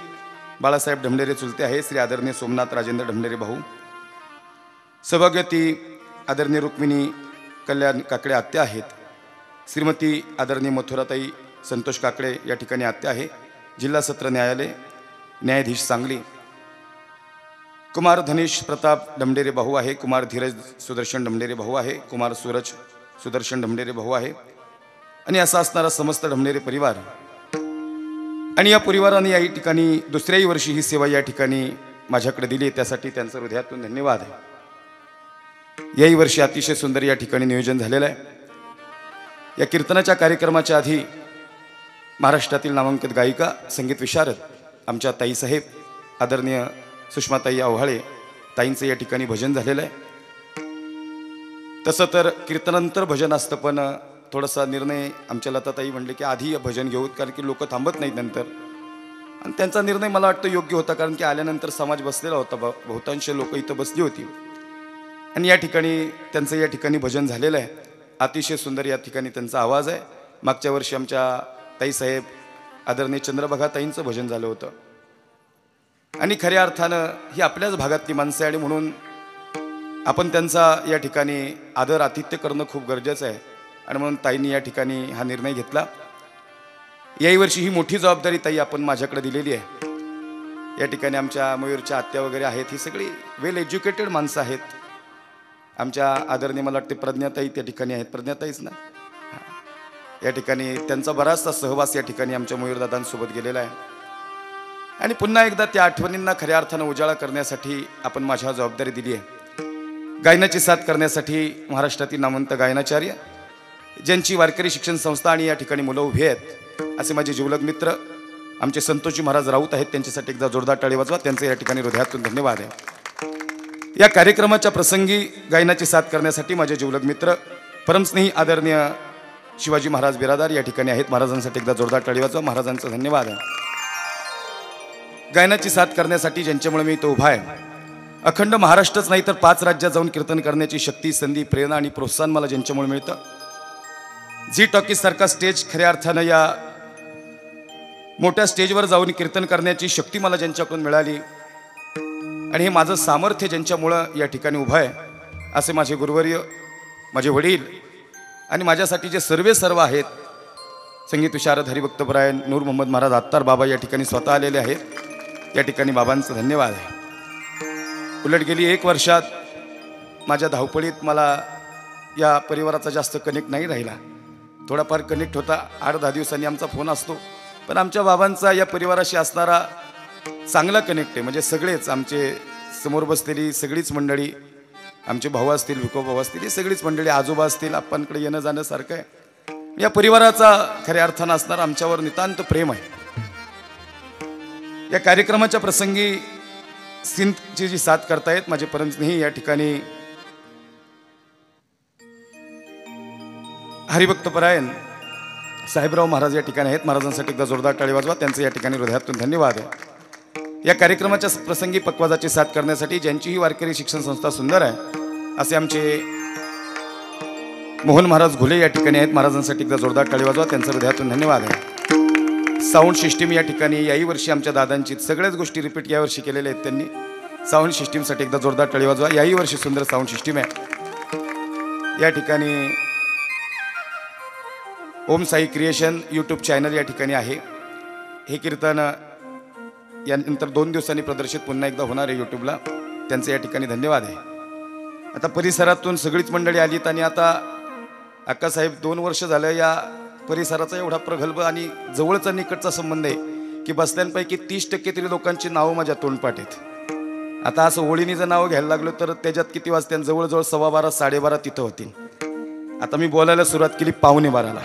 Speaker 1: बाळासाहेब ढमढेरे चुलते आहे. श्री आदरणीय सोमनाथ राजेंद्र ढमढेरे भाऊ. सभापती आदरणीय रुक्मिणी कल्याण काकडे आत्या आहेत. श्रीमती आदरणीय मथुराताई संतोष काकडे या ठिकाणी आत्या आहे. जिल्हा सत्र न्यायालय न्यायाधीश सांगली. कुमार धनेश प्रताप ढमढेरे भाऊ आहे. कुमार धीरज सुदर्शन ढमढेरे भाऊ आहे. कुमार सूरज सुदर्शन ढमढेरे भाऊ आहे. आणि असा असणारा समस्त ढमढेरे परिवार आणि या परिवाराने या ठिकाणी दुसऱ्याही वर्षी ही सेवा या ठिकाणी माझ्याकडे दिली. त्यासाठी त्यांचं हृदयातून धन्यवाद आहे. याही वर्षी अतिशय सुंदर या ठिकाणी नियोजन झालेलं आहे. या कीर्तनाच्या कार्यक्रमाच्या आधी महाराष्ट्रातील नामांकित गायिका संगीत विशारद आमच्या ताईसाहेब आदरणीय सुषमाताई आव्हाळे ताईंचं या ठिकाणी भजन झालेलं आहे. तसं तर कीर्तनानंतर भजन असतं, पण थोडासा निर्णय आमच्या लताताई म्हणले की आधी भजन घेऊ, कारण की लोक थांबत नाहीत नंतर. आणि त्यांचा निर्णय मला वाटतं योग्य होता, कारण की आल्यानंतर समाज बसलेला होता. बहुतांश लोक इथं बसली होती आणि या ठिकाणी त्यांचं या ठिकाणी भजन झालेलं आहे. अतिशय सुंदर या ठिकाणी त्यांचा आवाज आहे. मागच्या वर्षी आमच्या ताईसाहेब आदरणीय चंद्रभागा ताईंचं भजन झालं होतं. आणि खऱ्या अर्थानं ही आपल्याच भागातली माणसं आहे आणि म्हणून आपण त्यांचा या ठिकाणी आदर आतिथ्य करणं खूप गरजेचं आहे. आणि म्हणून ताईंनी या ठिकाणी हा निर्णय घेतला. याही वर्षी ही मोठी जबाबदारी ताई आपण माझ्याकडे दिलेली आहे. या ठिकाणी आमच्या मयूरच्या आत्या वगैरे आहेत. ही सगळी वेल एज्युकेटेड माणसं आहेत. आमच्या आदरणीय मला वाटते प्रज्ञाताई त्या ठिकाणी आहेत. प्रज्ञाताईच ना, या ठिकाणी त्यांचा बराचसा सहवास या ठिकाणी आमच्या मयूरदादांसोबत गेलेला आहे. आणि पुन्हा एकदा त्या आठवणींना खऱ्या अर्थानं उजाळा करण्यासाठी आपण माझ्या जबाबदारी दिली आहे. गायनाची साथ करण्यासाठी महाराष्ट्रातील नामवंत गायनाचार्य ज्यांची वारकरी शिक्षण संस्था आणि या ठिकाणी मुलं उभी आहेत असे माझे जिवलग मित्र आमचे संतोषजी महाराज राऊत आहेत. त्यांच्यासाठी एकदा जोरदार टाळी वाजवा. त्यांचे या ठिकाणी हृदयातून धन्यवाद आहे. या कार्यक्रमाच्या प्रसंगी गायनाची साथ करण्यासाठी माझे जिवलग मित्र परमस्नेही आदरणीय शिवाजी महाराज बिरादार या ठिकाणी आहेत. महाराजांसाठी एकदा जोरदार टाळी वाजवा. महाराजांचा धन्यवाद आहे. गायनाची साथ करण्यासाठी ज्यांच्यामुळे मी तो उभा आहे. अखंड महाराष्ट्रच नाही तर 5 राज्यात जाऊन कीर्तन करण्याची शक्ती, संधी, प्रेरणा आणि प्रोत्साहन मला ज्यांच्यामुळे मिळतं. झी टॉकीज सारखा स्टेज खऱ्या अर्थानं या मोठ्या स्टेजवर जाऊन कीर्तन करण्याची शक्ती मला ज्यांच्याकडून मिळाली आणि हे माझं सामर्थ्य ज्यांच्यामुळं या ठिकाणी उभं आहे असे माझे गुरुवर्य, माझे वडील आणि माझ्यासाठी जे सर्व आहेत. संगीत विशारद हरिभक्तपरायण नूर मोहम्मद महाराज आत्तार बाबा या ठिकाणी स्वतः आलेले आहेत. या ठिकाणी बाबांचं धन्यवाद आहे. उलट गेली 1 वर्षात माझ्या धावपळीत मला या परिवाराचा जास्त कनेक्ट नाही राहिला. थोडाफार कनेक्ट होता. 8-10 दिवसांनी आमचा फोन असतो. पण आमच्या बाबांचा या परिवाराशी असणारा चांगला कनेक्ट आहे. म्हणजे सगळेच आमचे समोर बसलेली सगळीच मंडळी, आमचे भाऊ असतील, विको भाऊ असतील, ही सगळीच मंडळी, आजोबा असतील, आपणकडे येणं जाणं सारखं आहे. या परिवाराचा खऱ्या अर्थानं असणारा आमच्यावर नितांत प्रेम आहे. या कार्यक्रमाच्या प्रसंगी सिंधची जी साथ करतायत माझे परमस्नेही या ठिकाणी हरिभक्तपरायण साहेबराव महाराज या ठिकाणी आहेत. महाराजांसाठी एकदा जोरदार टाळी वाजवा. त्यांचं या ठिकाणी हृदयातून धन्यवाद आहे. या कार्यक्रमाच्या प्रसंगी पक्वाजाची साथ करण्यासाठी ज्यांचीही वारकरी शिक्षण संस्था सुंदर आहे असे आमचे मोहन महाराज घुले या ठिकाणी आहेत. महाराजांसाठी एकदा जोरदार टाळी वाजवा. त्यांचं हृदयातून धन्यवाद आहे. साऊंड सिस्टीम या ठिकाणी याही वर्षी आमच्या दादांची सगळ्याच गोष्टी रिपीट यावर्षी केलेल्या आहेत त्यांनी. साऊंड सिस्टीमसाठी एकदा जोरदार टाळी वाजवा. याही वर्षी सुंदर साऊंड सिस्टीम आहे. या ठिकाणी ओम साई क्रिएशन यूट्यूब चॅनल या ठिकाणी आहे. हे कीर्तन यानंतर 2 दिवसांनी प्रदर्शित पुन्हा एकदा होणार आहे यूट्यूबला. त्यांचं या ठिकाणी धन्यवाद आहे. आता परिसरातून सगळीच मंडळी आलीत आणि आता अक्कासाहेब 2 वर्ष झालं या परिसराचा एवढा प्रगल्भ आणि जवळचा निकटचा संबंध आहे की बसल्यांपैकी 30% तरी लोकांची नावं माझ्या तोंडपाठ आहेत. आता असं ओळीने जर नावं घ्यायला लागलो तर त्याच्यात किती वाजते? जवळजवळ 12:15 12:30 तिथं होतील. आता मी बोलायला सुरुवात केली 11:45ला.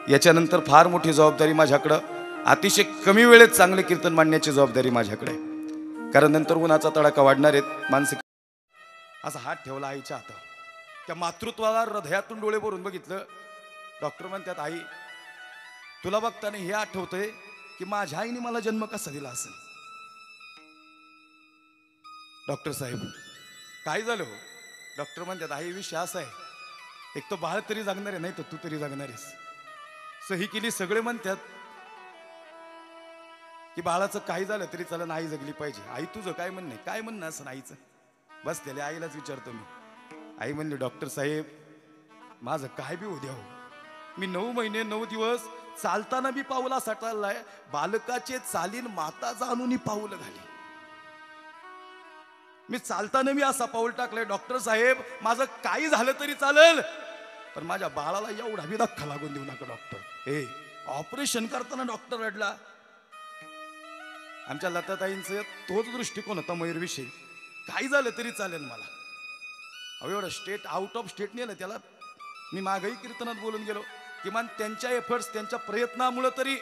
Speaker 1: याच्यानंतर फार मोठी जबाबदारी माझ्याकडं, अतिशय कमी वेळेत चांगले कीर्तन मांडण्याची जबाबदारी माझ्याकडे, कारण नंतर उन्हाचा तडाखा वाढणार आहेत. मानसिक असा हात ठेवला आईच्या हातात. त्या मातृत्वाला हृदयातून डोळे भरून बघितलं. डॉक्टर म्हणतात, आई तुला बघताना हे आठवतंय की माझ्या आईने मला जन्म कसा दिला असेल. डॉक्टर साहेब काय झालं हो? डॉक्टर म्हणतात, आई विषय असा आहे एक तो बाळ तरी जगणार आहे, नाही तर तू तरी जगणार आहेस. सही केली. सगळे म्हणतात की बाळाचं काही झालं तरी चला, आई जगली पाहिजे. आई तुझं काय म्हणणं आहे? काय म्हणणं असं आईचं? बसलेल्या आईलाच विचारतो मी. आई म्हणली, डॉक्टर साहेब माझं काय बी उद्या हो, मी 9 महिने 9 दिवस चालताना बी पाऊल असा चाललाय, बालकाचे चालीन माता जाणून पाऊल घाली. मी चालताना मी असा पाऊल टाकलाय, डॉक्टर साहेब माझं काही झालं तरी चालेल, पण माझ्या बाळाला एवढा बी धक्का लागून देऊ नका डॉक्टर. हे ऑपरेशन करताना डॉक्टर रडला. आमच्या लताताईंचं तोच दृष्टिकोन होता मयूरविषयी. काही झालं तरी चालेल मला. अहो एवढं स्टेट आउट ऑफ स्टेट नेलं त्याला. मी मागही कीर्तनात बोलून गेलो, किमान त्यांच्या एफर्ट्स, त्यांच्या प्रयत्नामुळे तरी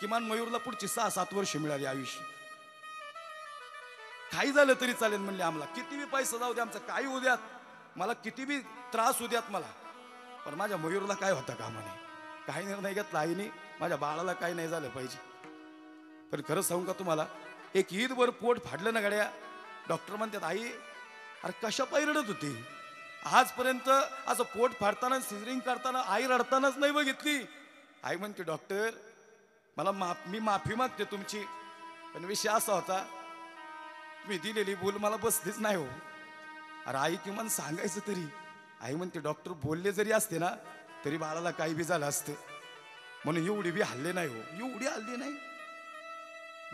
Speaker 1: किमान मयूरला पुढची 6-7 वर्ष मिळाली आयुष्य. काही झालं तरी चालेल म्हणले, आम्हाला किती बी पैसा जाऊ दे, आमचं काही होऊ द्यात, मला किती बी त्रास होऊ द्यात मला, पण माझ्या मयूरला काय होतं कामा नाही. काही निर्णय घेतला आईने, माझ्या बाळाला काही नाही झालं पाहिजे. पण खरं सांगू का तुम्हाला, एक ईदवर पोट फाडलं ना गड्या. डॉक्टर म्हणतात, आई अरे कशा पायी रडत होती? आजपर्यंत असं पोट फाडताना, सिझरिंग करताना आई रडतानाच नाही बघितली. आई म्हणते, डॉक्टर मी माफी मागते तुमची, पण विषय असा होता, मी दिलेली भूल मला बसलीच नाही हो. अरे आई किमान सांगायचं तरी. आई म्हणते, डॉक्टर बोलले जरी असते ना तरी बाळाला काही बी झालं असतं, म्हणून एवढी बी हल्ले नाही हो, एवढी हल्ली नाही.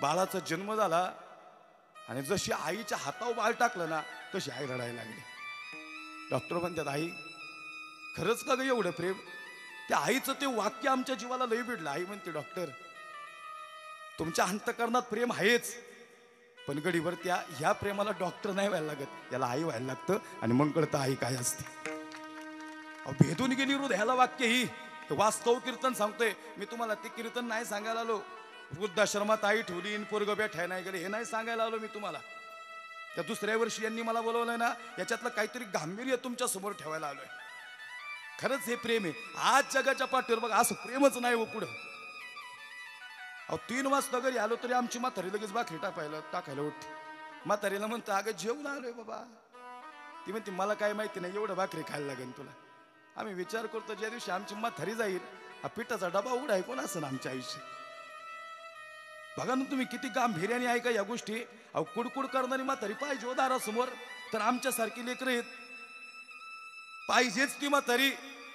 Speaker 1: बाळाचा जन्म झाला आणि जशी आईच्या हातावर बाळ टाकलं ना तशी आई रडायला लागली. डॉक्टर म्हणतात, आई खरंच का ग एवढं प्रेम? त्या आईचं ते वाक्य आमच्या जीवाला लई भिडलं. आई म्हणते, डॉक्टर तुमच्या अंतःकरणात प्रेम आहेच, पण गडीवर ह्या प्रेमाला डॉक्टर नाही व्हायला लागत, याला आई व्हायला लागतं, आणि मग कळतं आई काय असते. भेदून गेली हृदयाला वाक्य ही. वास्तव कीर्तन सांगतोय मी तुम्हाला. ते कीर्तन नाही सांगायला आलो, वृद्धाश्रमात आई ठेवली, पोरग बेठाय नाही गेले, हे नाही सांगायला आलो मी तुम्हाला. त्या दुसऱ्या वर्षी यांनी मला बोलवलंय ना, याच्यातलं काहीतरी गांभीर्य तुमच्या समोर ठेवायला आलोय. खरंच हे प्रेम आहे. आज जगाच्या पाठीवर बघा असं प्रेमच नाही हो पुढं. अहो 3 वाजता घरी आलो तरी आमची म्हातारी लगेच भाकरी टाकायला उठते. म्हातारीला म्हणतो, अगं जेवण आलोय बाबा. ती म्हणते, मला काय माहिती नाही, एवढं भाकरी खायला लागेल तुला. आम्ही विचार करतो, ज्या दिवशी आमची म्हातारी जाईल, हा पिठाचा डबा उघडा आहे कोण असं आमच्या आयुष्य. बघा ना तुम्ही किती गांभीर्याने ऐका या गोष्टी. अहो कुडकुड करणारी म्हातारी पाहिजे हो दारासमोर, तर आमच्यासारखी लेकरं आहेत. पाहिजेच ती म्हातारी.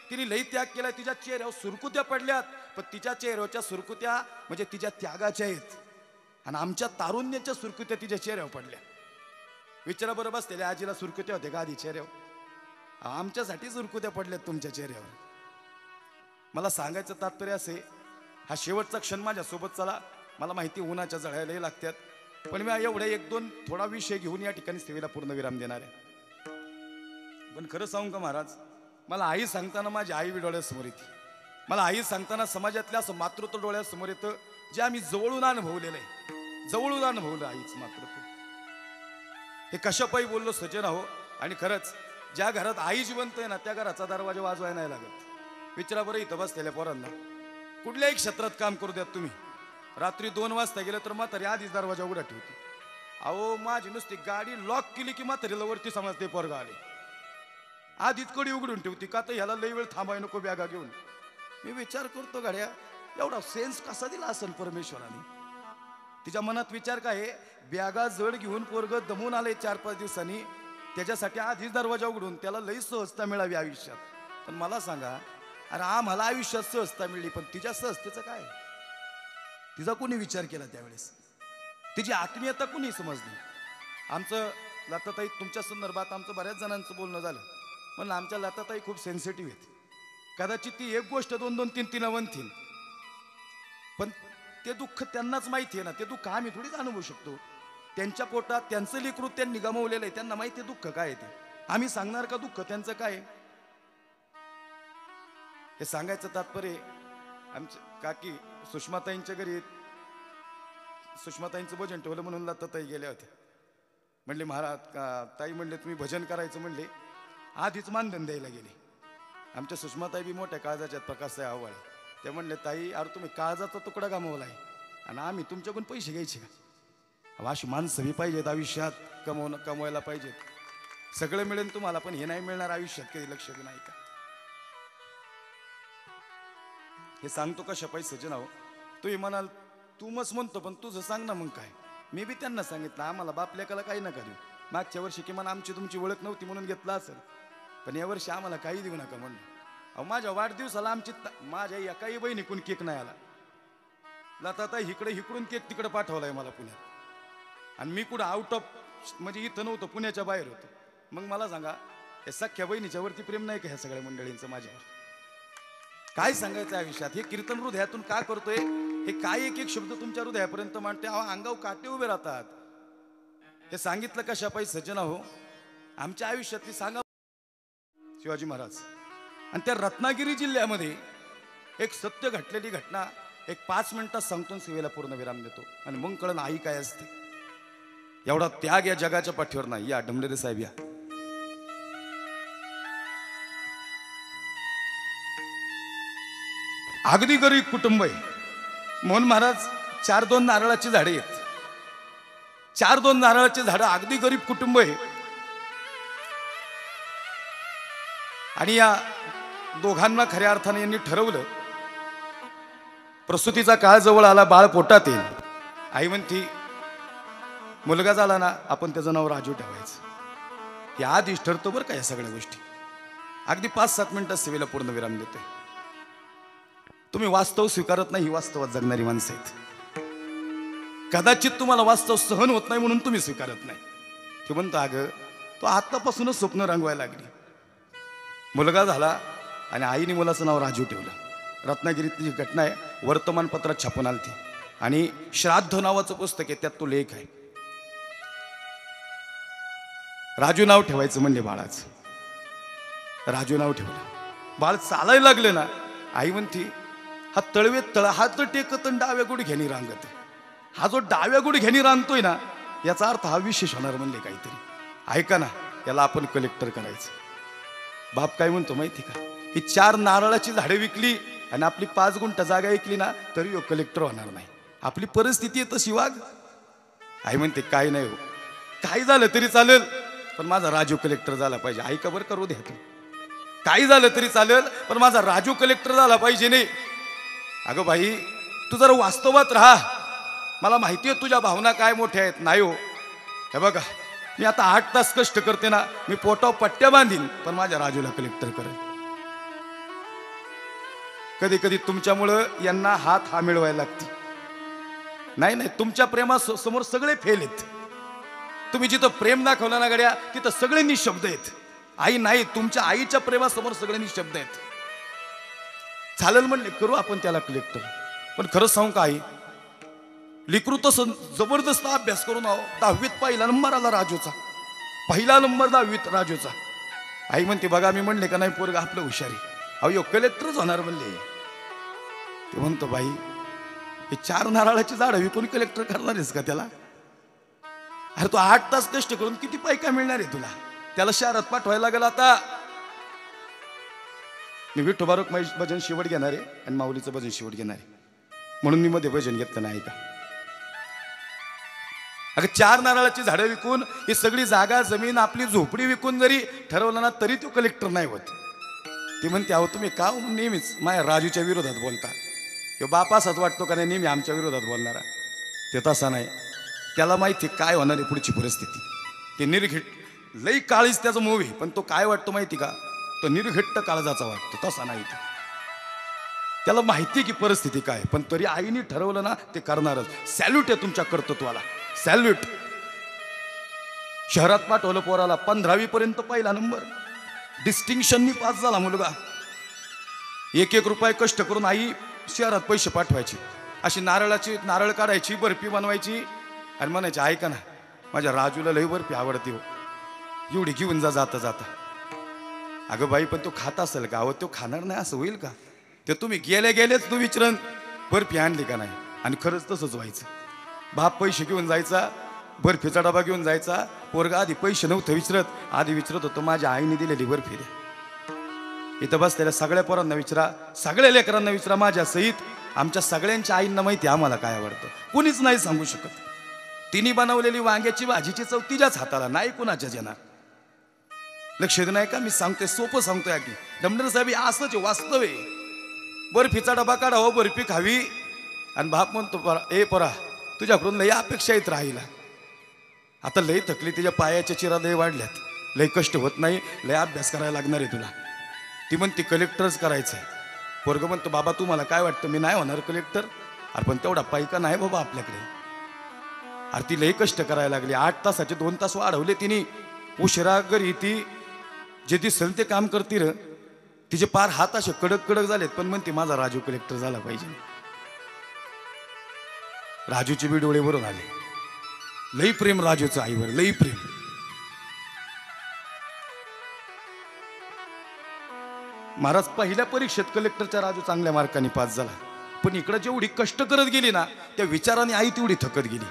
Speaker 1: तिने लई त्याग केला, तिच्या चेहऱ्यावर सुरकुत्या पडल्यात, पण तिच्या चेहऱ्यावरच्या सुरकुत्या म्हणजे तिच्या त्यागाच्या आहेत, आणि आमच्या तारुण्याच्या सुरकुत्या तिच्या चेहऱ्यावर पडल्या. विचारा बरं, बसलेल्या आजीला सुरकुत्या होत्या का आधी चेहऱ्यावर? आमच्यासाठी सुरकुत्या पडल्यात तुमच्या चेहऱ्यावर. मला सांगायचं तात्पर्य असे, हा शेवटचा क्षण माझ्यासोबत चला. मला माहिती उन्हाच्या जळायलाही लागतात, पण मी एवढे 1-2 थोडा विषय घेऊन या ठिकाणी सेवेला पूर्ण विराम देणार आहे. पण खरं सांगू का महाराज, मला आई सांगताना माझी आई बी डोळ्यासमोर येते. मला आई सांगताना समाजातल्या असं मातृत्व डोळ्यासमोर येतं, जे आम्ही जवळून अनुभवलेलं आहे. जवळून अनुभवलं आईच मातृत्व. हे कशापायी बोललो सजन हो. आणि खरंच ज्या घरात आई जिवंत आहे ना, त्या घराचा दरवाजा वाजवायला नाही लागत. विचारा बरं इथं बसलेल्या पोरांना, कुठल्याही क्षेत्रात काम करू द्यात तुम्ही, रात्री 2 वाजता गेलं तर म्हातारी आधीच दरवाजा उघडा ठेवते. अहो माझी नुसती गाडी लॉक केली की म्हातारीला वरती समजते पोरगा आले, आधीच कडी उघडून ठेवती. का तर ह्याला लई वेळ थांबाय नको बॅगा घेऊन. मी विचार करतो, गाड्या एवढा सेन्स कसा दिला असेल परमेश्वराने? तिच्या मनात विचार काय, बॅगा जड घेऊन पोरग दमून आले 4-5 दिवसांनी, त्याच्यासाठी आधीच दरवाजा उघडून त्याला लई सहजता मिळावी आयुष्यात. पण मला सांगा, अरे आम्हाला आयुष्यात सहजता मिळली, पण तिच्या सहजतेचं काय? तिचा कोणी विचार केला त्यावेळेस? तिची आत्मीयता कोणी समजली? आमचं लताताई, तुमच्या संदर्भात आमचं बऱ्याच जणांचं बोलणं झालं, म्हणलं आमच्या लताताई खूप सेन्सिटिव्ह आहेत. कदाचित ती एक गोष्ट 2-2, 3-3 म्हणतील, पण ते दुःख त्यांनाच माहिती आहे ना. ते दुःख आम्ही थोडीच अनुभवू शकतो. त्यांच्या पोटात त्यांचं लेकरू त्यांनी गमावलेलं आहे, त्यांना माहिती आहे दुःख काय आहे ते. आम्ही सांगणार का दुःख त्यांचं काय? हे सांगायचं तात्पर्य, आमच्या काकी सुषमाताईंच्या घरी सुषमाताईंचं भजन ठेवलं म्हणून लताताई गेल्या होत्या. म्हणले महाराज का ताई, म्हणले तुम्ही भजन करायचं, म्हणले आधीच मानधन द्यायला गेले. आमच्या सुषमाताई बी मोठ्या काळजाच्या प्रकाशचा आव्हाळ. ते म्हणले, ताई अरे तुम्ही काळजाचा तुकडा गमावला आहे आणि आम्ही तुमच्याकडून पैसे घ्यायचे का? अशी माणसं बी पाहिजेत आयुष्यात, कमवायला पाहिजेत. सगळं मिळेल तुम्हाला, पण हे नाही मिळणार आयुष्यात, कधी लक्ष नाही का? हे सांगतो कशा पैशाचे नाव. तुम्ही म्हणाल तू मस्त म्हणतो पण तुझं सांग ना मग काय. मी बी त्यांना सांगितलं आम्हाला बाप लेकाला काही नका देऊ. मागच्या वर्षी किमान आमची तुमची ओळख नव्हती म्हणून घेतला असेल, पण यावर्षी आम्हाला काही देऊ नका म्हणलं. अहो माझ्या वाढदिवसाला आमची माझ्या एकाही बहिणीकून केक नाही आला. लता इकडून केक तिकडे पाठवलाय मला पुण्यात, आणि मी कुठं आउट ऑफ म्हणजे इथं नव्हतं, पुण्याच्या बाहेर होतो. मग मला सांगा हे सख्या बहिणीच्या वरती प्रेम नाही का ह्या सगळ्या मंडळींचं माझ्यावर? काय सांगायचं आयुष्यात? हे कीर्तन हृदयातून का करतोय? हे काय एक एक शब्द तुमच्या हृदयापर्यंत मांडते, अंगाव काटे उभे राहतात. हे सांगितलं कशा पाहिजे सज्जना हो? आमच्या आयुष्यातली सांगा शिवाजी महाराज. आणि त्या रत्नागिरी जिल्ह्यामध्ये एक सत्य घटलेली घटना एक 5 मिनिटात सांगतो, सेवेला पूर्ण विराम देतो, आणि मग कळण आई काय असते. एवढा त्याग या जगाच्या पाठीवर नाही. या डमलेरे साहेब या. अगदी गरीब कुटुंब आहे. मोहन महाराज 4-2 नारळाची झाडे आहेत. 4-2 नारळाची झाडं, अगदी गरीब कुटुंब आहे. आणि या दोघांना खऱ्या अर्थाने यांनी ठरवलं, प्रसूतीचा काळ जवळ आला, बाळ पोटात येईल. आई म्हणती मुलगा झाला ना आपण त्याचं नाव राजू ठेवायचं. हे आधीच ठरतो बरं का या सगळ्या गोष्टी. अगदी 5-7 मिनिटात सेवेला पूर्ण विराम देतोय. तुम्ही वास्तव स्वीकारत नाही, ही वास्तवात जगणारी माणसं आहेत. कदाचित तुम्हाला वास्तव सहन होत नाही म्हणून तुम्ही स्वीकारत नाही. ते म्हणतो अगं तो आतापासूनच स्वप्न रंगवायला लागली. मुलगा झाला आणि आईने मुलाचं नाव राजू ठेवलं. रत्नागिरीतली ही घटना आहे, वर्तमानपत्रात छापून आलती. आणि श्राद्ध नावाचं पुस्तक आहे, त्यात तो लेख आहे. राजू नाव ठेवायचं म्हणले बाळाचं. राजू नाव ठेवलं. बाळ चालायला लागले ना, आई म्हणती हा हात टेकत डाव्या गुडघ्यानी रांगत. हा जो डाव्या गुडघ्यानी रांगतोय ना, याचा अर्थ हा विशेष होणार म्हणले काहीतरी. ऐका ना, याला आपण कलेक्टर करायचं. बाप काय म्हणतो माहिती का? ही 4 नारळाची झाडे विकली आणि आपली 5 गुंठ जागा विकली ना तरी कलेक्टर होणार नाही. आपली परिस्थिती आहे तशी वाग. आई म्हणते काय नाही हो, काही झालं तरी चालेल, पण माझा राजू कलेक्टर झाला पाहिजे. ऐका बरं करू द्या तू. काही झालं तरी चालेल, पण माझा राजू कलेक्टर झाला पाहिजे. नाही अगं बाई, तू जरा वास्तवात राहा. मला माहिती आहे तुझ्या भावना काय मोठ्या आहेत. नाही हो, हे बघा मी आता 8 तास कष्ट करते ना, मी पोटावर पट्ट्या बांधीन, पण माझ्या राजूला कलेक्टर करेल. कधी कधी तुमच्यामुळं यांना हात मिळवायला लागते. नाही तुमच्या प्रेमासमोर सगळे फेल आहेत. तुम्ही जिथं प्रेम दाखवला ना गड्या, तिथं सगळे निशब्द आहेत. आई नाही, तुमच्या आईच्या प्रेमासमोर सगळे निशब्द आहेत. चालेल म्हणले करू आपण त्याला कलेक्टर. पण खरंच सांगू का आई, लिकरू तसं जबरदस्त अभ्यास करून 10वीत पहिला नंबर आला राजूचा. पहिला नंबर 10वीत राजूचा. आई म्हणते बघा मी म्हणले का नाही पोरगा आपलं हुशारी. अहो कलेक्टरच होणार म्हणले. ते म्हणतो बाई हे 4 नारळाची झाडं विकून कलेक्टर करणार आहेस का त्याला? अरे तू 8 तास कष्ट करून किती पैका मिळणार आहे तुला? त्याला शहरात पाठवायला लागेल. आता मी विठोबारोक भजन शेवट घेणार आहे आणि माऊलीचं भजन शेवट घेणार आहे, म्हणून मी मध्ये भजन घेतलं नाही का. अगं 4 नारळाची झाडं विकून ही सगळी जागा जमीन आपली झोपडी विकून जरी ठरवलं ना तरी तो कलेक्टर नाही होत. ती म्हणते अहो तुम्ही का नेहमीच माझ्या राजूच्या विरोधात बोलता? किंवा बाप असाच वाटतो का नाही नेहमी आमच्या विरोधात बोलणारा? ते तसा नाही. त्याला माहिती काय होणार आहे पुढची परिस्थिती. ते निर्घिट लई काळीच त्याचं मूव आहे, पण तो काय वाटतो माहिती का? तो निर्घट्ट काळजाचा वाटतो. तसा नाही. त्याला माहिती की परिस्थिती काय, पण तरी आईने ठरवलं ना ते करणारच. सॅल्यूट आहे तुमच्या कर्तृत्वाला, सॅल्यूट. शहरात पाठवलं पोराला, 15वी पर्यंत पहिला नंबर, डिस्टिंक्शननी पास झाला मुलगा. 1-1 रुपये कष्ट करून आई शहरात पैसे पाठवायचे. अशी नारळ काढायची, बर्फी बनवायची आणि म्हणायची ऐका ना माझ्या राजूला लई बर्फी आवडते हो, एवढी घेऊन जा जाता जाता. अगं बाई पण तो खात असेल का? अहो तो खाणार नाही असं होईल का? ते तुम्ही गेलेच तू विचारण बर्फी आणली का नाही. आणि खरंच तसंच व्हायचं. बाप पैसे घेऊन जायचा, बर्फीचा डबा घेऊन जायचा. पोरगा आधी पैसे नव्हतं विचारत, आधी विचारत होतं माझ्या आईने दिलेली बर्फी द्या. इथं बसलेल्या सगळ्या पोरांना विचारा, सगळ्या लेकरांना विचारा, माझ्या सहित आमच्या सगळ्यांच्या आईंना माहिती आम्हाला काय आवडतं. कुणीच नाही सांगू शकत. तिने बनवलेली वांग्याची भाजीची चव तिच्याच हाताला, नाही कुणाच्याच येणार. लक्ष दे नाही का? मी सांगतोय, सोपं सांगतोय. अगदी डमडर साहेब असंच वास्तव आहे. बर्फीचा डबा काढा हो, बर्फी खावी. आणि बाप म्हणतो ए पोरा, तुझ्याकडून लई अपेक्षा येत राहिला. आता लई थकली, तिच्या पायाच्या चिरा लई वाढल्यात, लई कष्ट होत नाही, लई अभ्यास करायला लागणार आहे तुला. ती म्हणते कलेक्टरच करायचं आहे. पोरगं म्हणतो बाबा तुम्हाला काय वाटतं, मी नाही होणार कलेक्टर. अरे पण तेवढा पैका नाही बाबा आपल्याकडे. अरे ती लई कष्ट करायला लागली, 8 तासाचे 2 तास वाढवले तिने. उशिरा घरी ती जे दिसेल ते काम करते र. तिचे पार हात असे कडक कडक झालेत, पण म्हणते माझा राजू कलेक्टर झाला पाहिजे. राजूचे बी डोळे भरून आले. लई प्रेम राजूचं आईवर, लई प्रेम. महाराज पहिल्या परीक्षेत कलेक्टरच्या राजू चांगल्या मार्काने पास झाला. पण इकडे जेवढी कष्ट करत गेली ना, त्या विचाराने आई तेवढी थकत गेली.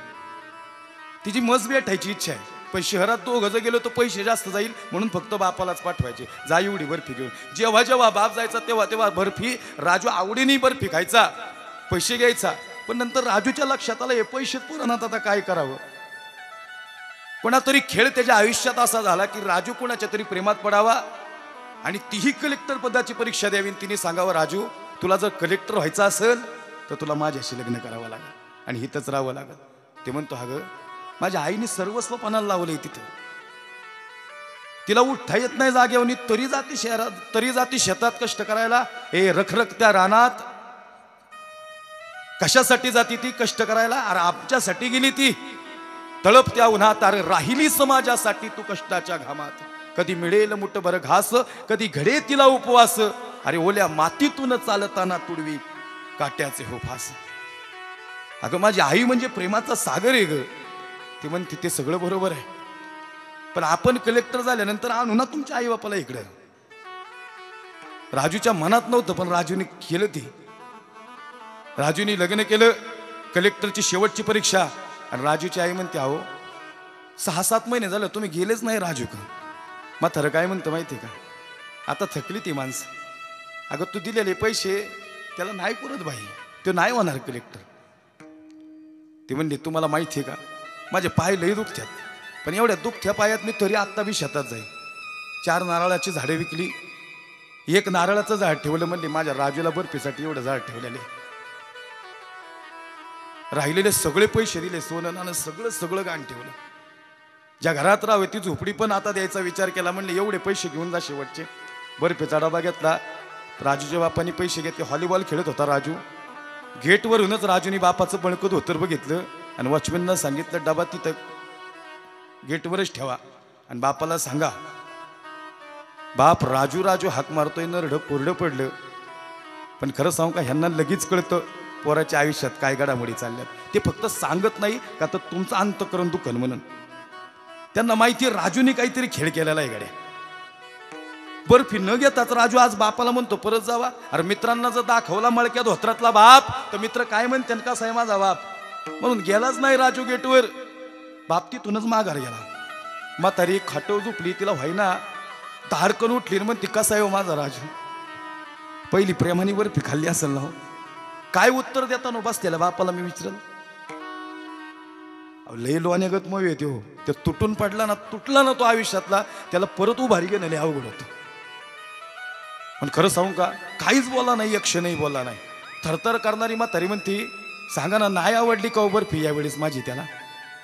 Speaker 1: तिची मस भेटायची इच्छा आहे, पण शहरात 2 गज गेलो तर पैसे जास्त जाईल म्हणून फक्त बापालाच पाठवायचे, जा एवढी बर्फी घेऊन. जेव्हा जेव्हा बाप जायचा तेव्हा तेव्हा बर्फी. राजू आवडीने बर्फी खायचा, पैसे घ्यायचा. पण नंतर राजूच्या लक्षात आलं हे पैसे पुराणात आता काय करावं. कोणातरी खेळ त्याच्या आयुष्यात असा झाला की राजू कोणाच्या तरी प्रेमात पडावा आणि तीही कलेक्टर पदाची परीक्षा द्यावी. तिने सांगावं राजू तुला जर कलेक्टर व्हायचं असेल तर तुला माझ्याशी लग्न करावं लागेल आणि हिथंच राहावं लागेल. ते म्हणतो अगं माझ्या आईने सर्वस्व पणाला लावलंय तिथं, तिला उठता येत नाही जागेवनी, तरी जाती शहरात, तरी जाती शेतात कष्ट करायला. हे रखरख त्या रानात कशासाठी जाती ती कष्ट करायला? अरे आमच्यासाठी गेली ती, तळप त्या उन्हात. अरे राहिली समाजासाठी तू कष्टाच्या घामात. कधी मिळेल मुठभर घास, कधी घडे तिला उपवास. अरे ओल्या मातीतून चालताना तुडवी काट्याचे हो फास. अगं माझी आई म्हणजे प्रेमाचा सागर आहे ग. ती म्हणते ते सगळं बरोबर आहे, पण आपण कलेक्टर झाल्यानंतर आणू ना तुमच्या आई बापाला इकडं. राजूच्या मनात नव्हतं, पण राजूने केलं. ती राजूने लग्न केलं, कलेक्टरची शेवटची परीक्षा. आणि राजूची आई म्हणते अहो 6-7 महिने झालं तुम्ही गेलेच नाही राजू का. म्हातारं काय म्हणतं माहिती का, आता थकली ती माणसं. अगं तू दिलेले पैसे त्याला नाही पुरत बाई, तो नाही होणार कलेक्टर. ती म्हणली तुम्हाला माहिती आहे का माझे पाय लई दुखतात, पण एवढ्या दुखत्या पायात मी तरी आत्ता बी शेतात जाईल. 4 नारळाची झाडे विकली, 1 नारळाचं झाड ठेवलं. म्हणले माझ्या राजूला बर्फीसाठी एवढं झाड ठेवलेले. राहिलेले सगळे पैसे दिले, सोनं नाणं सगळं गाण ठेवलं. ज्या घरात राहावे ती झोपडी पण आता द्यायचा विचार केला. म्हणले एवढे पैसे घेऊन जा शेवटचे. बर्फीचा डबा घेतला, राजूच्या बापाने पैसे घेतले. व्हॉलीबॉल खेळत होता राजू. गेटवरूनच राजूने बापाचं बळकं धोतर बघितलं आणि वॉचमॅनला सांगितलं डबा तिथं गेटवरच ठेवा आणि बापाला सांगा. बाप राजू राजू हाक मारतोय, नरडं कोरडं पडलं. पण खरं सांगू का, ह्यांना लगेच कळतं पोराच्या आयुष्यात काय घडामोडी चालल्यात. ते फक्त सांगत नाही का तर तुमचं अंतःकरण दुखन म्हणून. त्यांना माहिती आहे राजूने काहीतरी खेळ केलेला आहे गड्या. बर्फी न घेताच राजू आज बापाला म्हणतो परत जावा. अरे मित्रांना जर दाखवला मळक्या धोत्रातला बाप तर मित्र काय म्हणते कसा आहे माझा बाप, म्हणून गेलाच नाही राजू गेटवर. बाप तिथूनच माघार गेला. म्हातारी खाटो झोपली, तिला व्हायना धाडकन उठली म्हणते कसा आहे हो माझा राजू. पहिली प्रेमाने बर्फी खाल्ली असेल ना हो. काय उत्तर देता नो बस त्याला बापाला मी विचारलं. लय लोण्यागत मग येते हो. ते तुटून पडला ना, तुटला ना तो आयुष्यातला, त्याला परत उभारी घेणं लय अवघड होतं. पण खरं सांगू का, काहीच बोला नाही, एक क्षणही बोलला नाही. थरथर करणारी म्हातारी म्हणती सांगा ना नाही आवडली का बर्फी यावेळेस माझी त्याला.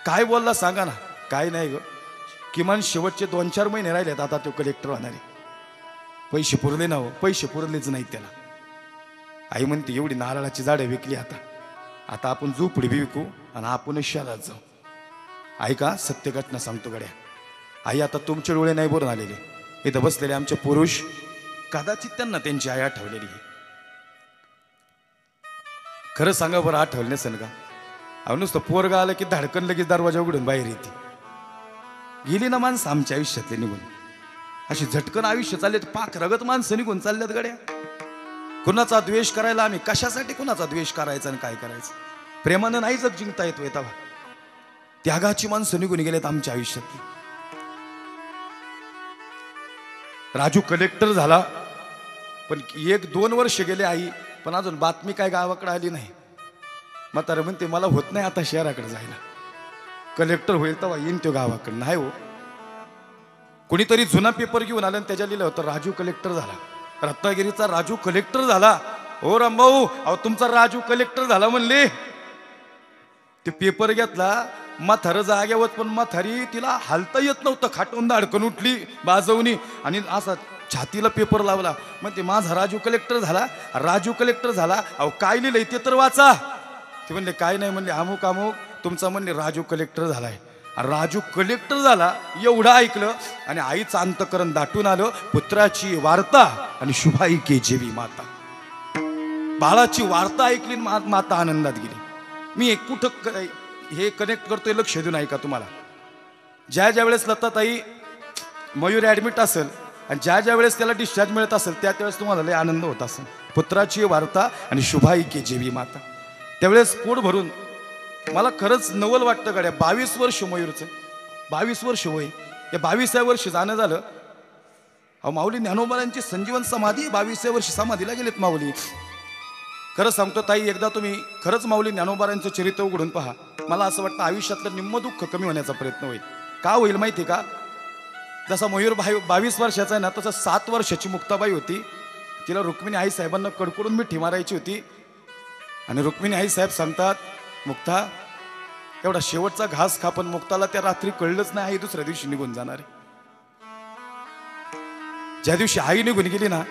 Speaker 1: काय बोलला सांगा ना. काय नाही ग, किमान शेवटचे 2-4 महिने राहिलेत आता तो कलेक्टर होणारे. पैसे पुरले ना हो, पैसे पुरलेच नाहीत त्याला. आई म्हणते एवढी नारळाची झाडं विकली, आता आपण झोपडी बी विकू आणि आपणच शहरात जाऊ. ऐका सत्य घटना सांगतो गड्या. आई आता तुमचे डोळे नाही भरून आलेले, इथं बसलेले आमचे पुरुष कदाचित त्यांना त्यांची आई आठवलेली आहे. खरं सांगा बरं आठवलं नसेल का. अहो नुसतं पोरगा आलं की धडकन लगेच दरवाजा उघडून बाहेर येते. गेली ना माणसं आमच्या आयुष्यातले निघून. अशी झटकन आयुष्य चालले, पाक रगत माणसं निघून चालल्यात गड्या. कुणाचा द्वेष करायला आम्ही कशासाठी कुणाचा द्वेष करायचा आणि काय करायचं. प्रेमानं नाही जग जिंकता येतो येता. त्यागाची माणसं निघून गेलेत आमच्या आयुष्यातली. राजू कलेक्टर झाला, पण 1-2 वर्ष गेले आई, पण अजून बातमी काय गावाकडे आली नाही. म्हातारं म्हणते मला होत नाही आता शहराकडे जायला, कलेक्टर होईल तेव्हा येईन तो गावाकडे. नाही हो, कोणीतरी जुना पेपर घेऊन आला आणि त्याच्या लिहिलं होतं राजू कलेक्टर झाला. रत्नागिरीचा राजू कलेक्टर झाला. हो रामभाऊ, अहो तुमचा राजू कलेक्टर झाला म्हणले. ते पेपर घेतला, म्हातारं जाग्यावर, पण म्हातारी तिला हालता येत नव्हतं, खाटून अडकून उठली बाजवणी आणि असा छातीला पेपर लावला. मग ते माझा राजू कलेक्टर झाला, राजू कलेक्टर झाला. अहो काय लिहिलंय ते तर वाचा. ते म्हणले काय नाही, म्हणले अमुक अमुक तुमचा म्हणले राजू कलेक्टर झालाय. राजू कलेक्टर झाला एवढं ऐकलं आणि आईचं अंतकरण दाटून आलं. पुत्राची वार्ता आणि शुभाई के जेवी माता. बाळाची वार्ता ऐकली, माता आनंदात गेली. मी एक कुठं हे कनेक्ट करतोय, लक्ष देऊन ऐका. तुम्हाला ज्या वेळेस लताताई मयूर ॲडमिट असेल आणि ज्या वेळेस त्याला डिस्चार्ज मिळत असेल, त्यावेळेस तुम्हाला लय आनंद होत असेल. पुत्राची वार्ता आणि शुभाई के जेवी माता. त्यावेळेस पोट भरून मला खरंच नवल वाटतं गड्या. 22 वर्ष मयूरचं, 22 वर्ष वय. या 22व्या वर्षी जाणं झालं. अहो माऊली ज्ञानोबांची संजीवन समाधी 22व्या वर्षी समाधीला गेलेत माऊली. खरं सांगतो ताई, एकदा तुम्ही खरंच माऊली ज्ञानोबांचं चरित्र उघडून पहा. मला असं वाटतं आयुष्यातलं निम्म दुःख कमी होण्याचा प्रयत्न होईल. का होईल माहिती का? जसा मयूर 22 वर्षाचा आहे ना, तसं 7 वर्षाची मुक्ताबाई होती. तिला रुक्मिणी आई साहेबांना कडकडून मिठी मारायची होती. आणि रुक्मिणी आई साहेब सांगतात, मुक्ता एवढा शेवटचा घास खा. पण मुक्ताला त्या रात्री कळलंच नाही आई दुसऱ्या दिवशी निघून जाणार आहे. ज्या दिवशी आई निघून गेली ना,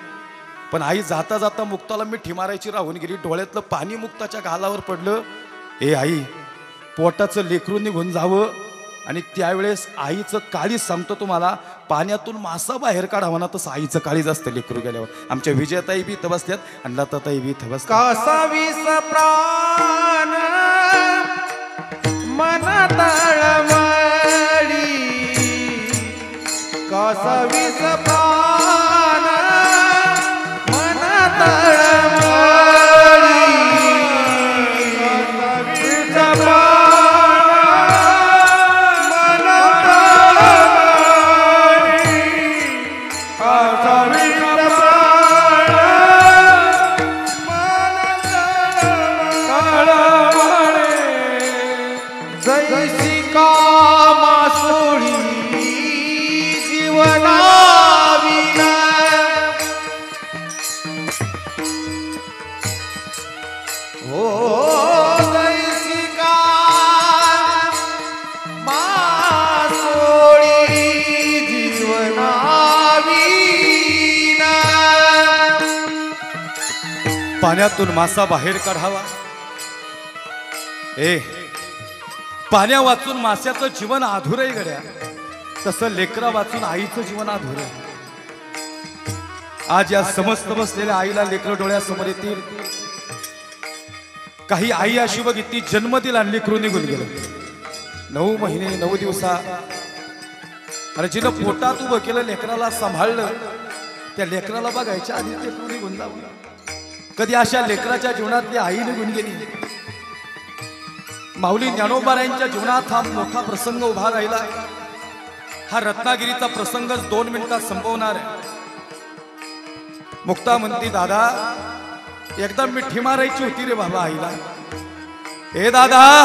Speaker 1: पण आई जाता जाता मुक्ताला मिठी मारायची राहून गेली. डोळ्यातलं पाणी मुक्ताच्या गालावर पडलं. ए आई, पोटाचं लेकरू निघून जावं. आणि त्यावेळेस आईचं काळीज सांगतो तुम्हाला, पाण्यातून मासा बाहेर काढावा ना, तसं आईचं काळीज असतं लेकरू गेल्यावर. आमच्या विजयताई बी इथं बसल्यात आणि लताताई बी इथं बसतात.
Speaker 4: कासावीस प्राण मन तळमळी, कासावीस प्राण मन तळमळी, कासावीस प्राण मन तळमळी, कासावीस जैसी कामासोळी जीवनाविना, हो जैसी कामासोळी जीवनाविना.
Speaker 1: पाण्यातून मासा बाहेर काढावा. ए, पाण्या वाचून माशाचं जीवन अधुरंय गड्या, तसं लेकरा वाचून आईचं जीवन अधुरं. आज या समस्त बसलेल्या आईला लेकरं डोळ्यासमोर येतील. काही आई अशी बघितली, जन्म दिला आणि लेकरू निघून गेलं. 9 महिने 9 दिवसा आणि जिनं पोटात उभं केलं, लेकराला सांभाळलं, त्या लेकराला बघायच्या आधी लेकरू निघून जावं. कधी अशा लेकराच्या जीवनातली आई निघून गेली. माऊली ज्ञानोबारायांच्या जीवनात हा मोठा प्रसंग उभा राहिला. हा रत्नागिरीचा प्रसंगच 2 मिनिटात संपवणार आहे. मुक्ता म्हणती, दादा एकदा मिठी मारायची होती रे बाबा आईला. ए दादा,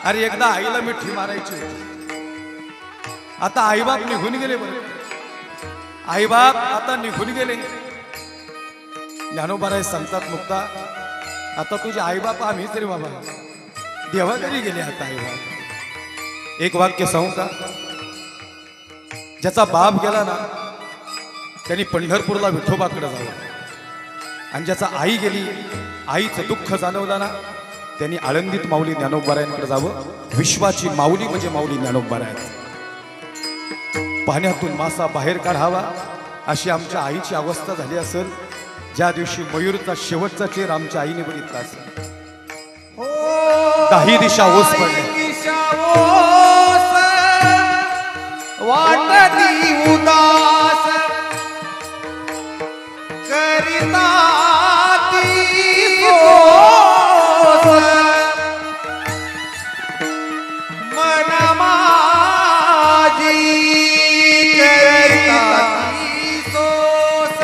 Speaker 1: अरे एकदा आईला मिठी मारायची होती. आता आईबाप निघून गेले. बरं, आईबाप आता निघून गेले. ज्ञानोबाराय सांगतात, मुक्ता आता तुझे आईबाप आम्हीच रे बाबा, देवाघरी गेले आता आईबाप. एक वाक्य सांगू का? ज्याचा बाप गेला ना, त्यांनी पंढरपूरला विठोबाकडे जावं. आणि ज्याचा आई गेली, आईचं दुःख जाणवलं ना, त्यांनी आळंदीत माऊली ज्ञानोबारायांकडे जावं. विश्वाची माऊली म्हणजे माऊली ज्ञानोबाराय. पाण्यातून मासा बाहेर काढावा अशी आमच्या आईची अवस्था झाली असेल, ज्या दिवशी मयूरचा शेवटचा चेहरा आमच्या आईने बघितला असेल. 10 दिशा ओस पडल्या.
Speaker 4: वाटती उदास करिता ती सोस, मन माझी करिता ती सोस.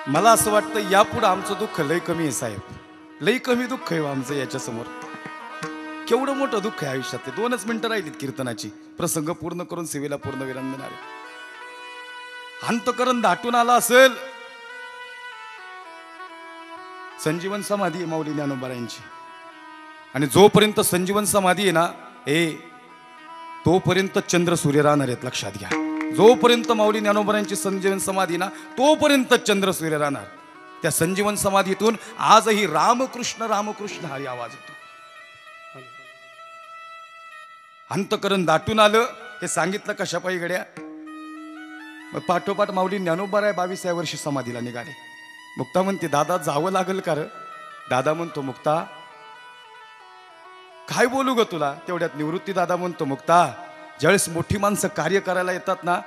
Speaker 1: मला असं वाटतं यापुढे आमचं दुःख लय कमी आहे साहेब, लय कमी दुःख आहे आमचं याच्या समोर. केवढं मोठं दुःख आहे आयुष्यात. 2च मिनिटं राहिलीत कीर्तनाची, प्रसंग पूर्ण करून सेवेला पूर्ण विराम देणार. अंतकरण दाटून आला असेल. संजीवन समाधी आहे माऊली ज्ञानोबारायांची, आणि जोपर्यंत संजीवन समाधी आहे ना तोपर्यंत चंद्र सूर्य राहणार आहेत, लक्षात घ्या. जोपर्यंत माऊली ज्ञानोबारायांची संजीवन समाधी ना तोपर्यंत चंद्र सूर्य राहणार. त्या संजीवन समाधीतून आजही रामकृष्ण रामकृष्ण हा आवाज येतो. अंतकरण दाटून आलं हे सांगितलं कशापायी गड्या. मग पाठोपाठ माऊली ज्ञानोबाराय 22व्या वर्षी समाधीला निघाले. मुक्ता म्हणते दादा जावं लागेल का? दादा म्हणतो मुक्ता काय बोलू ग तुला. तेवढ्यात निवृत्ती दादा म्हणतो मुक्ता ज्यावेळेस मोठी माणसं कार्य करायला येतात ना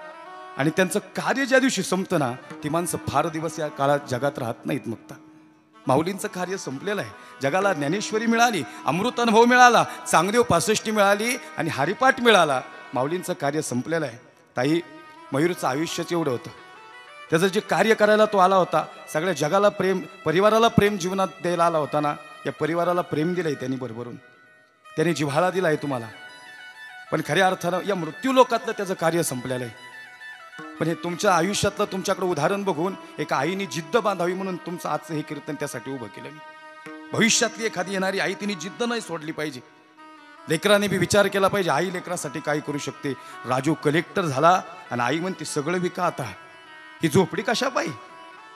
Speaker 1: आणि त्यांचं कार्य ज्या दिवशी संपतं ना ती माणसं फार दिवस या काळात जगात राहत नाहीत. मुक्ता माऊलींचं कार्य संपलेलं आहे. जगाला ज्ञानेश्वरी मिळाली, अमृत अनुभव मिळाला, चांगदेव 65 मिळाली आणि हरिपाठ मिळाला. माऊलींचं कार्य संपलेलं आहे. ताई मयूरचं आयुष्यच एवढं होतं. त्याचं जे कार्य करायला तो आला होता, सगळ्या जगाला प्रेम, परिवाराला प्रेम जीवनात द्यायला आला होता ना, या परिवाराला प्रेम दिलंय त्यांनी भरभरून. त्याने जिव्हाळा दिलाय तुम्हाला. पण खऱ्या अर्थानं या मृत्यू लोकातलं त्याचं कार्य संपलेलं आहे. पण हे तुमच्या आयुष्यातलं तुमच्याकडे उदाहरण बघून एका आईने जिद्द बांधावी म्हणून तुमचं आजचं हे कीर्तन त्यासाठी उभं केलं मी. भविष्यातली एखादी येणारी आई तिने जिद्द नाही सोडली पाहिजे. लेकराने बी विचार केला पाहिजे आई लेकरासाठी काय करू शकते. राजू कलेक्टर झाला आणि आई म्हणते सगळं विका आता, ही झोपडी कशा पाहिजे.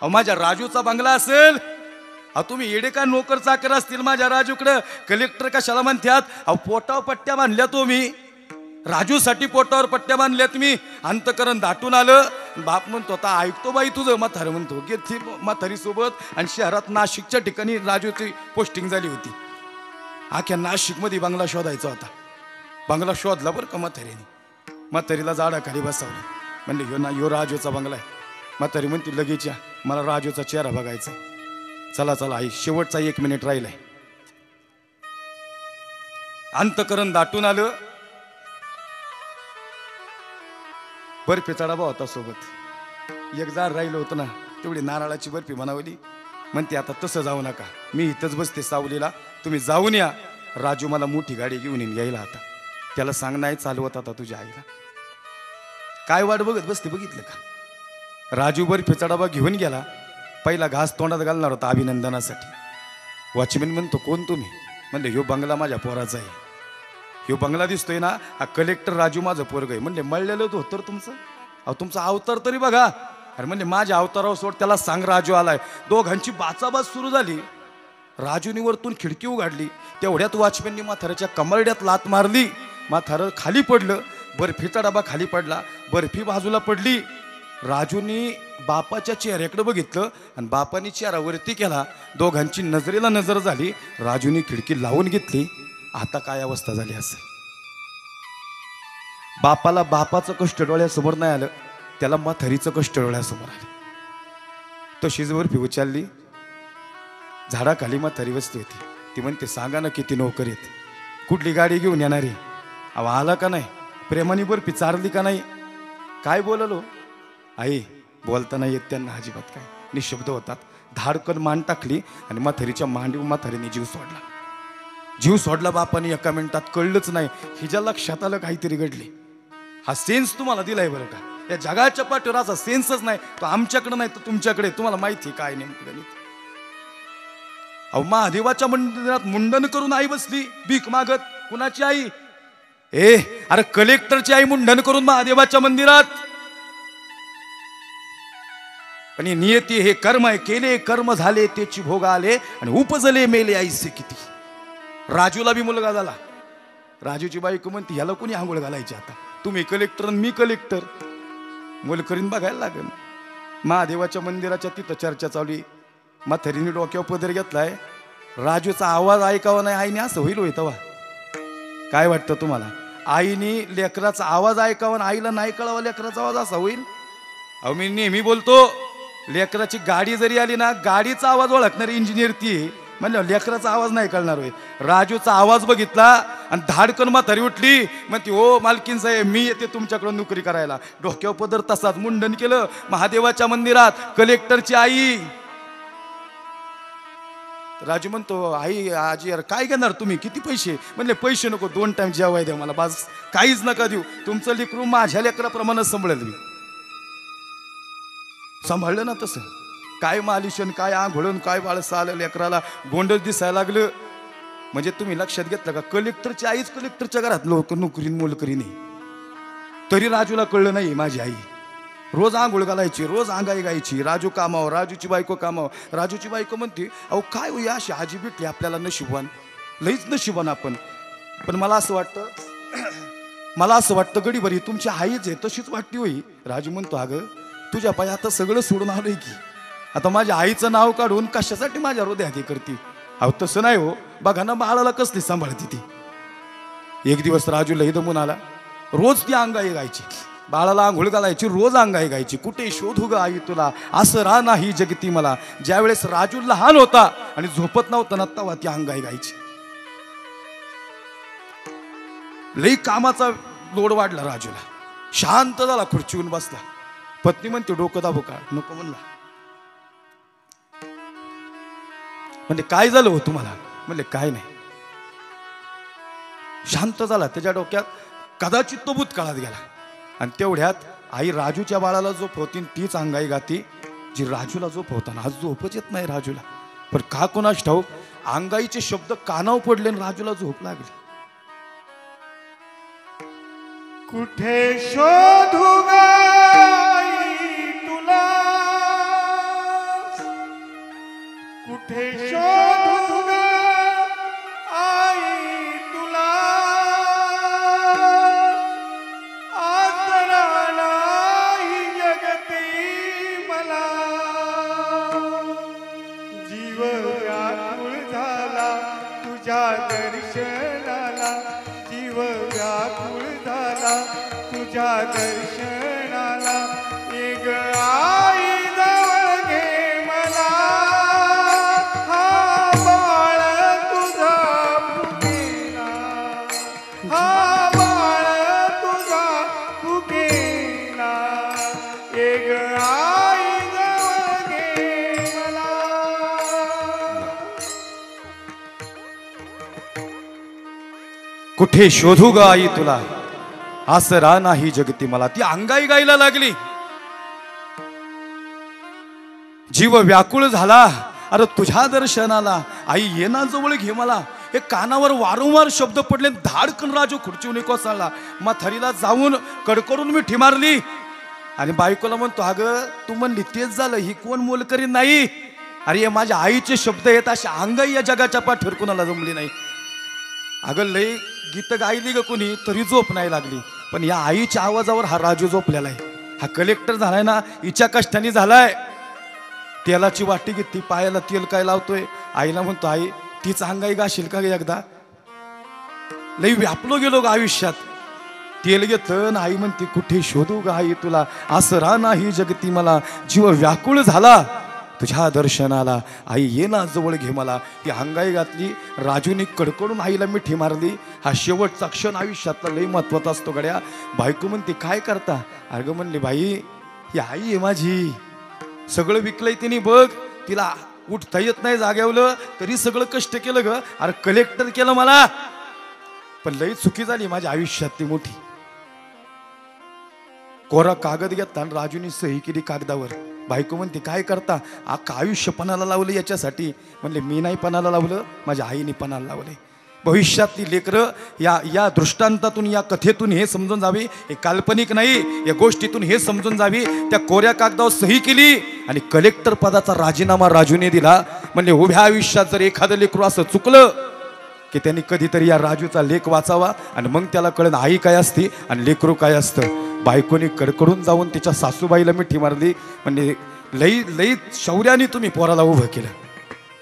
Speaker 1: अहो माझ्या राजूचा बंगला असेल, अहो तुम्ही येडे का नोकर चाकर असतील माझ्या राजूकडं. कलेक्टर कशाला म्हणतात. अहो पोटावर पट्ट्या बांधल्या तो मी, राजूसाठी पोटावर पट्ट्या बांधल्या तुम्ही. अंतकरण दाटून आलं. बाप म्हणतो आता ऐकतो बाई तुझं. म्हातारं म्हणतो घेतली म्हातारी सोबत आणि शहरात नाशिकच्या ठिकाणी राजूची पोस्टिंग झाली होती. आख्या नाशिकमध्ये बंगला शोधायचा होता. बंगला शोधला बरं का म्हातारीने. म्हातारीला झाडाखाली बसवलं. म्हणले ह्यो ना ह्यो राजूचा बंगला आहे. म्हातारी म्हणते लगेच या, मला राजूचा चेहरा बघायचा. चला चला आई शेवटचा 1 मिनिट राहिलाय. अंतकरण दाटून आलं. बर्फीचा डबा होता सोबत. एक जार राहिलं होतं ना, तेवढी नारळाची बर्फी बनवली. म्हणते आता तसं जाऊ नका, मी इथंच बसते सावलीला, तुम्ही जाऊन या. राजू मला मोठी गाडी घेऊन येईन यायला. आता त्याला सांग नाही चालवत आता तुझ्या आईला. काय वाट बघत बसते बघितलं का. राजू बर्फीचा डबा घेऊन गेला. पहिला घास तोंडात घालणार होता अभिनंदनासाठी. वॉचमॅन म्हणतो कोण तुम्ही. म्हणले ह्यो बंगला माझ्या पोराचा आहे. ह्यो बंगला दिसतोय ना, हा कलेक्टर राजू माझं पोरग आहे. म्हणले मळलेलं तो तर तुमचं. अहो तुमचा अवतार तरी बघा. अरे म्हणले माझ्या अवतारावर सोड, त्याला सांग राजू आलाय. दोघांची बाचाबाच सुरू झाली. राजूनी वरतून खिडकी उघडली. तेवढ्यात वॉचमॅननी म्हाताऱ्याच्या कमरड्यात लात मारली. म्हातारं खाली पडलं. बर्फीचा डबा खाली पडला. बर्फी बाजूला पडली. राजूनी बापाच्या चेहऱ्याकडे बघितलं आणि बापाने चेहरा वरती केला. दोघांची नजरेला नजर झाली. राजूनी खिडकी लावून घेतली. आता काय अवस्था झाली असेल. बापाला बापाचं कष्ट डोळ्यासमोर नाही आलं, त्याला म्हातारीचं कष्ट डोळ्यासमोर आलं. तशीच बर्फी उचलली. झाडाखाली म्हातारी बसली होती. ती म्हणते सांगा ना किती नोकर आहेत, कुठली गाडी घेऊन येणार आहे. अहो आला का नाही, प्रेमाने बर्फी चारली का नाही. काय बोललो आई. बोलताना येत त्यांना अजिबात काय, निशब्द होतात. धाडकन मान टाकली आणि म्हातारीच्या मांडीवर म्हातारीने जीव सोडला. जीव सोडला बापाने एका मिनिटात. कळलंच नाही हिच्या लक्षात आलं काहीतरी घडली. हा सेन्स तुम्हाला दिलाय बरं का. या जगाच्या पाठीवर असा सेन्सच नाही. तो आमच्याकडे नाही तर तुमच्याकडे. तुम्हाला माहिती काय नेमकं गणित. अहो महादेवाच्या मंदिरात मुंडन करून आई बसली भीक मागत. कुणाची आई. अरे कलेक्टरची आई मुंडन करून महादेवाच्या मंदिरात. पण हे नियती, हे कर्म आहे. केले कर्म झाले त्याची भोग आले आणि उपजले मेले आईसे किती. राजूला बी मुलगा झाला. राजूची बायको म्हणते ह्याला कोणी आंघोळ घालायची. आता तुम्ही कलेक्टर आणि मी कलेक्टर. मोलकरीन बघायला लागेल. महादेवाच्या मंदिराच्या तिथं चर्चा चालू. म्हातारीने डोक्यावर पदर घेतलाय. राजूचा आवाज ऐकावा नाही आईने असं होईल होय तेव्हा. काय वाटतं तुम्हाला. आईने लेकराचा आवाज ऐकावा आणि आईला नाही कळावा लेकराचा आवाज असा होईल. अहो मी नेहमी बोलतो लेकराची गाडी जरी आली ना गाडीचा आवाज ओळखणारी इंजिनियर ती म्हणलं लेकराचा आवाज नाही कळणार होय. राजूचा आवाज बघितला आणि धाडकन म्हातारी उठली म्हणते ओ मालकीन साहेब मी येते तुमच्याकडून नोकरी करायला. डोक्यावर पदर तसाच मुंडन केलं महादेवाच्या मंदिरात. कलेक्टरची आई. राजू म्हणतो आई आजी यार काय घेणार तुम्ही किती पैसे. म्हणले पैसे नको 2 टाइम जेवाय द्या मला बस काहीच नका देऊ. तुमचं लेकरू माझ्या लेकराप्रमाणे सांभाळेल मी. सांभाळलं ना तसं काय मालिशन काय आंघोळून काय बाळस आलं लेकराला गोंडच दिसायला लागलं. म्हणजे तुम्ही लक्षात घेतलं का कलेक्टरची आईच कलेक्टरच्या घरात लोक नोकरीन मोलकरी नाही. तरी राजूला कळलं नाही माझी आई रोज आंघोळ घालायची रोज अंगाई गायची. राजू कामावर राजूची बायको कामावर. राजूची बायको म्हणते अहो काय होई अशी आजी भेटली आपल्याला नशिबान लईच नशिबान आपण. पण मला असं वाटतं गडीभरी तुमची आईच आहे तशीच वाटती होई. राजू म्हणतो अगं तुझ्या पाय आता सगळं सोडून आलोय की आता माझ्या आईचं नाव काढून कशासाठी माझ्या हृदयात हे करते. अहो तसं नाही हो बघा ना बाळाला कसली सांभाळते ती. एक दिवस राजू लई दमून आला. रोज ती अंगाई गायची बाळाला आंघोळ घालायची रोज अंगाई गायची. कुठे शोधू ग आई तुला असं राह नाही जगती मला. ज्यावेळेस राजू लहान होता आणि झोपत नव्हता ना तेव्हा ती अंगाई गायची. लई कामाचा लोड वाढला राजूला. शांत झाला खुर्चीहून बसला. पत्नी म्हणते डोकं दाबू का नको म्हणला. म्हणजे काय झालं हो तुम्हाला. म्हणले काय नाही. शांत झाला. त्याच्या डोक्यात कदाचित तो भूतकाळात गेला. आणि तेवढ्यात आई राजूच्या बाळाला झोपवती तीच अंगाई गाती जी राजूला झोपवताना आज झोपच येत नाही राजूला. पण का कोणास ठाऊक अंगाईचे शब्द कानावर पडले आणि राजूला झोप लागली.
Speaker 3: कुठे शोधू गाई तुला कुठे शोधू ग आई तुला आसरा नाही जगती मला जीव व्याकुळ झाला तुझ्या दर्शनाला जीव व्याकुळ झाला तुझ्या दर्शनाला एक आई जवळ घे मला हा बाळ तुझा फुकेला हा बाळ तुझा फुकेला एक आई जवळ घे मला
Speaker 1: कुठे शोधू ग आई तुला आसरा नाही जगती मला. ती अंगाई गायला लागली. जीव व्याकुळ झाला अरे तुझ्या दर्शनाला आई ये ना जवळ घे मला. हे कानावर वारंवार शब्द पडले. धाडकन राजू खुर्चीहून कोसळला. म्हातारीला जाऊन कडकडून मिठी मारली आणि बायकोला म्हणतो अगं तू म्हणली तेच झालं ही कोण मोलकरी नाही. अरे हे माझ्या आईचे शब्द येत अशा अंगाई या जगाच्या पाठीवर कुणाला जमली नाही. अगं लई गीत गायली ग कुणी तरी झोप नाही लागली. पण या आईच्या आवाजावर हा राजू झोपलेला आहे. हा कलेक्टर झालाय ना हिच्या कष्टाने झालाय. तेलाची वाटी घेतली पायाला तेल काय लावतोय. आईला म्हणतो आई तीच अंगाई गाशील का एकदा. लई व्यापलो गेलो ग आयुष्यात. तेल घेतलं आई म्हणते कुठे शोधू ग आई तुला आसरा नाही जगती मला. जीव व्याकुळ झाला तुझ्या दर्शनाला आई ये ना जवळ घे मला. ती अंगाई घातली. राजूने कडकडून आईला मिठी मारली. हा शेवटचा क्षण आयुष्यातला लई महत्वाचा असतो गड्या. बायको म्हणते काय करता. अगं म्हणली बाई ही आई आहे माझी. सगळं विकलंय तिने बघ. तिला उठता येत नाही जाग्यावलं तरी सगळं कष्ट केलं ग. अरे कलेक्टर केलं मला. पण लई चुकी झाली माझ्या आयुष्यातली मोठी. कोरा कागद घेतला आणि राजूने सही केली कागदावर. बायको म्हणते काय करता. अख्खा आयुष्य पणाला लावलं याच्यासाठी. म्हणले मी नाही पणाला लावलं माझ्या आईने पणाला लावले. भविष्यातली लेकरं या दृष्टांतातून या कथेतून हे समजून जावी हे काल्पनिक नाही. या गोष्टीतून हे समजून जावी. त्या कोऱ्या कागदावर सही केली आणि कलेक्टर पदाचा राजीनामा राजूने दिला. म्हणजे उभ्या आयुष्यात जर एखादं लेकरू असं चुकलं की त्यांनी कधीतरी या राजूचा लेख वाचावा आणि मग त्याला कळेल आई काय असते आणि लेकरू काय असतं. बायकोने कडकडून जाऊन तिच्या सासूबाईला मिठी मारली. म्हणजे लई शौर्याने तुम्ही पोराला उभं केलं.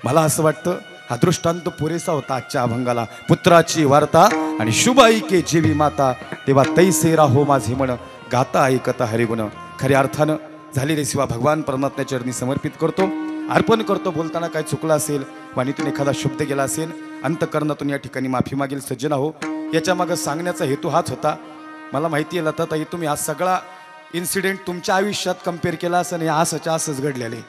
Speaker 1: मला असं वाटतं हा दृष्टांत पुरेसा होता आजच्या अभंगाला. पुत्राची वार्ता आणि शुभ ऐके जेवी माता, तेव्हा तैसे राहो माझे मन, गाता ऐकता हरिगुण. खऱ्या अर्थानं झालेले सेवा भगवान परमात्म्याच्या चरणी समर्पित करतो, अर्पण करतो. बोलताना काय चुकलं असेल, वाणीतून एखादा शब्द गेला असेल, अंतकरणातून या ठिकाणी माफी मागेल सज्जन हो. याच्या मागं सांगण्याचा हेतू हाच होता. मला माहिती आहे लताताई, तुम्ही हा सगळा इन्सिडेंट तुमच्या आयुष्यात कम्पेअर केला असं नाही, असंच्या असंच घडलेले.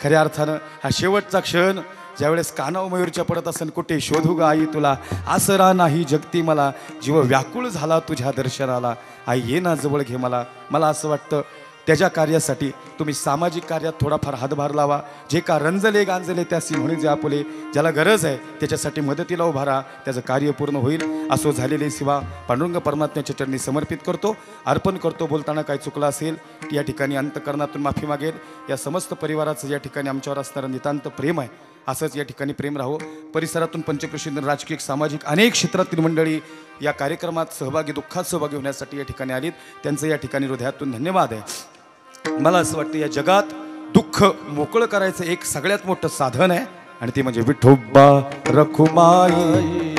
Speaker 1: खऱ्या अर्थानं हा शेवटचा क्षण ज्यावेळेस कानाव मयूरच्या पडत असेल, कुठे शोधू गा आई तुला, आसरा नाही जगती मला, जीव व्याकुळ झाला तुझ्या दर्शनाला, आई ये ना जवळ घे मला. मला असं वाटतं त्याच्या कार्यासाठी तुम्ही सामाजिक कार्यात थोडाफार हातभार लावा. जे का रंजले गांजले त्यासी म्हणे जे आपुले, ज्याला गरज आहे त्याच्यासाठी मदतीला उभा राहा, त्याचं कार्य पूर्ण होईल. असो झालेली सेवा पांडुरंग परमात्म्याच्या चरणी समर्पित करतो, अर्पण करतो. बोलताना काय चुकलं असेल या ठिकाणी अंतकरणातून माफी मागेल. या समस्त परिवाराचं या ठिकाणी आमच्यावर असणारं नितांत प्रेम आहे, असंच या ठिकाणी प्रेम राहो. परिसरातून पंचक्रोशीतून राजकीय सामाजिक अनेक क्षेत्रातील मंडळी या कार्यक्रमात सहभागी, दुःखात सहभागी होण्यासाठी या ठिकाणी आलीत, त्यांचं या ठिकाणी हृदयातून धन्यवाद आहे. मला असं वाटतं या जगात दुःख मोकळं करायचं एक सगळ्यात मोठं साधन आहे, आणि ते म्हणजे विठोबा रखुमाई.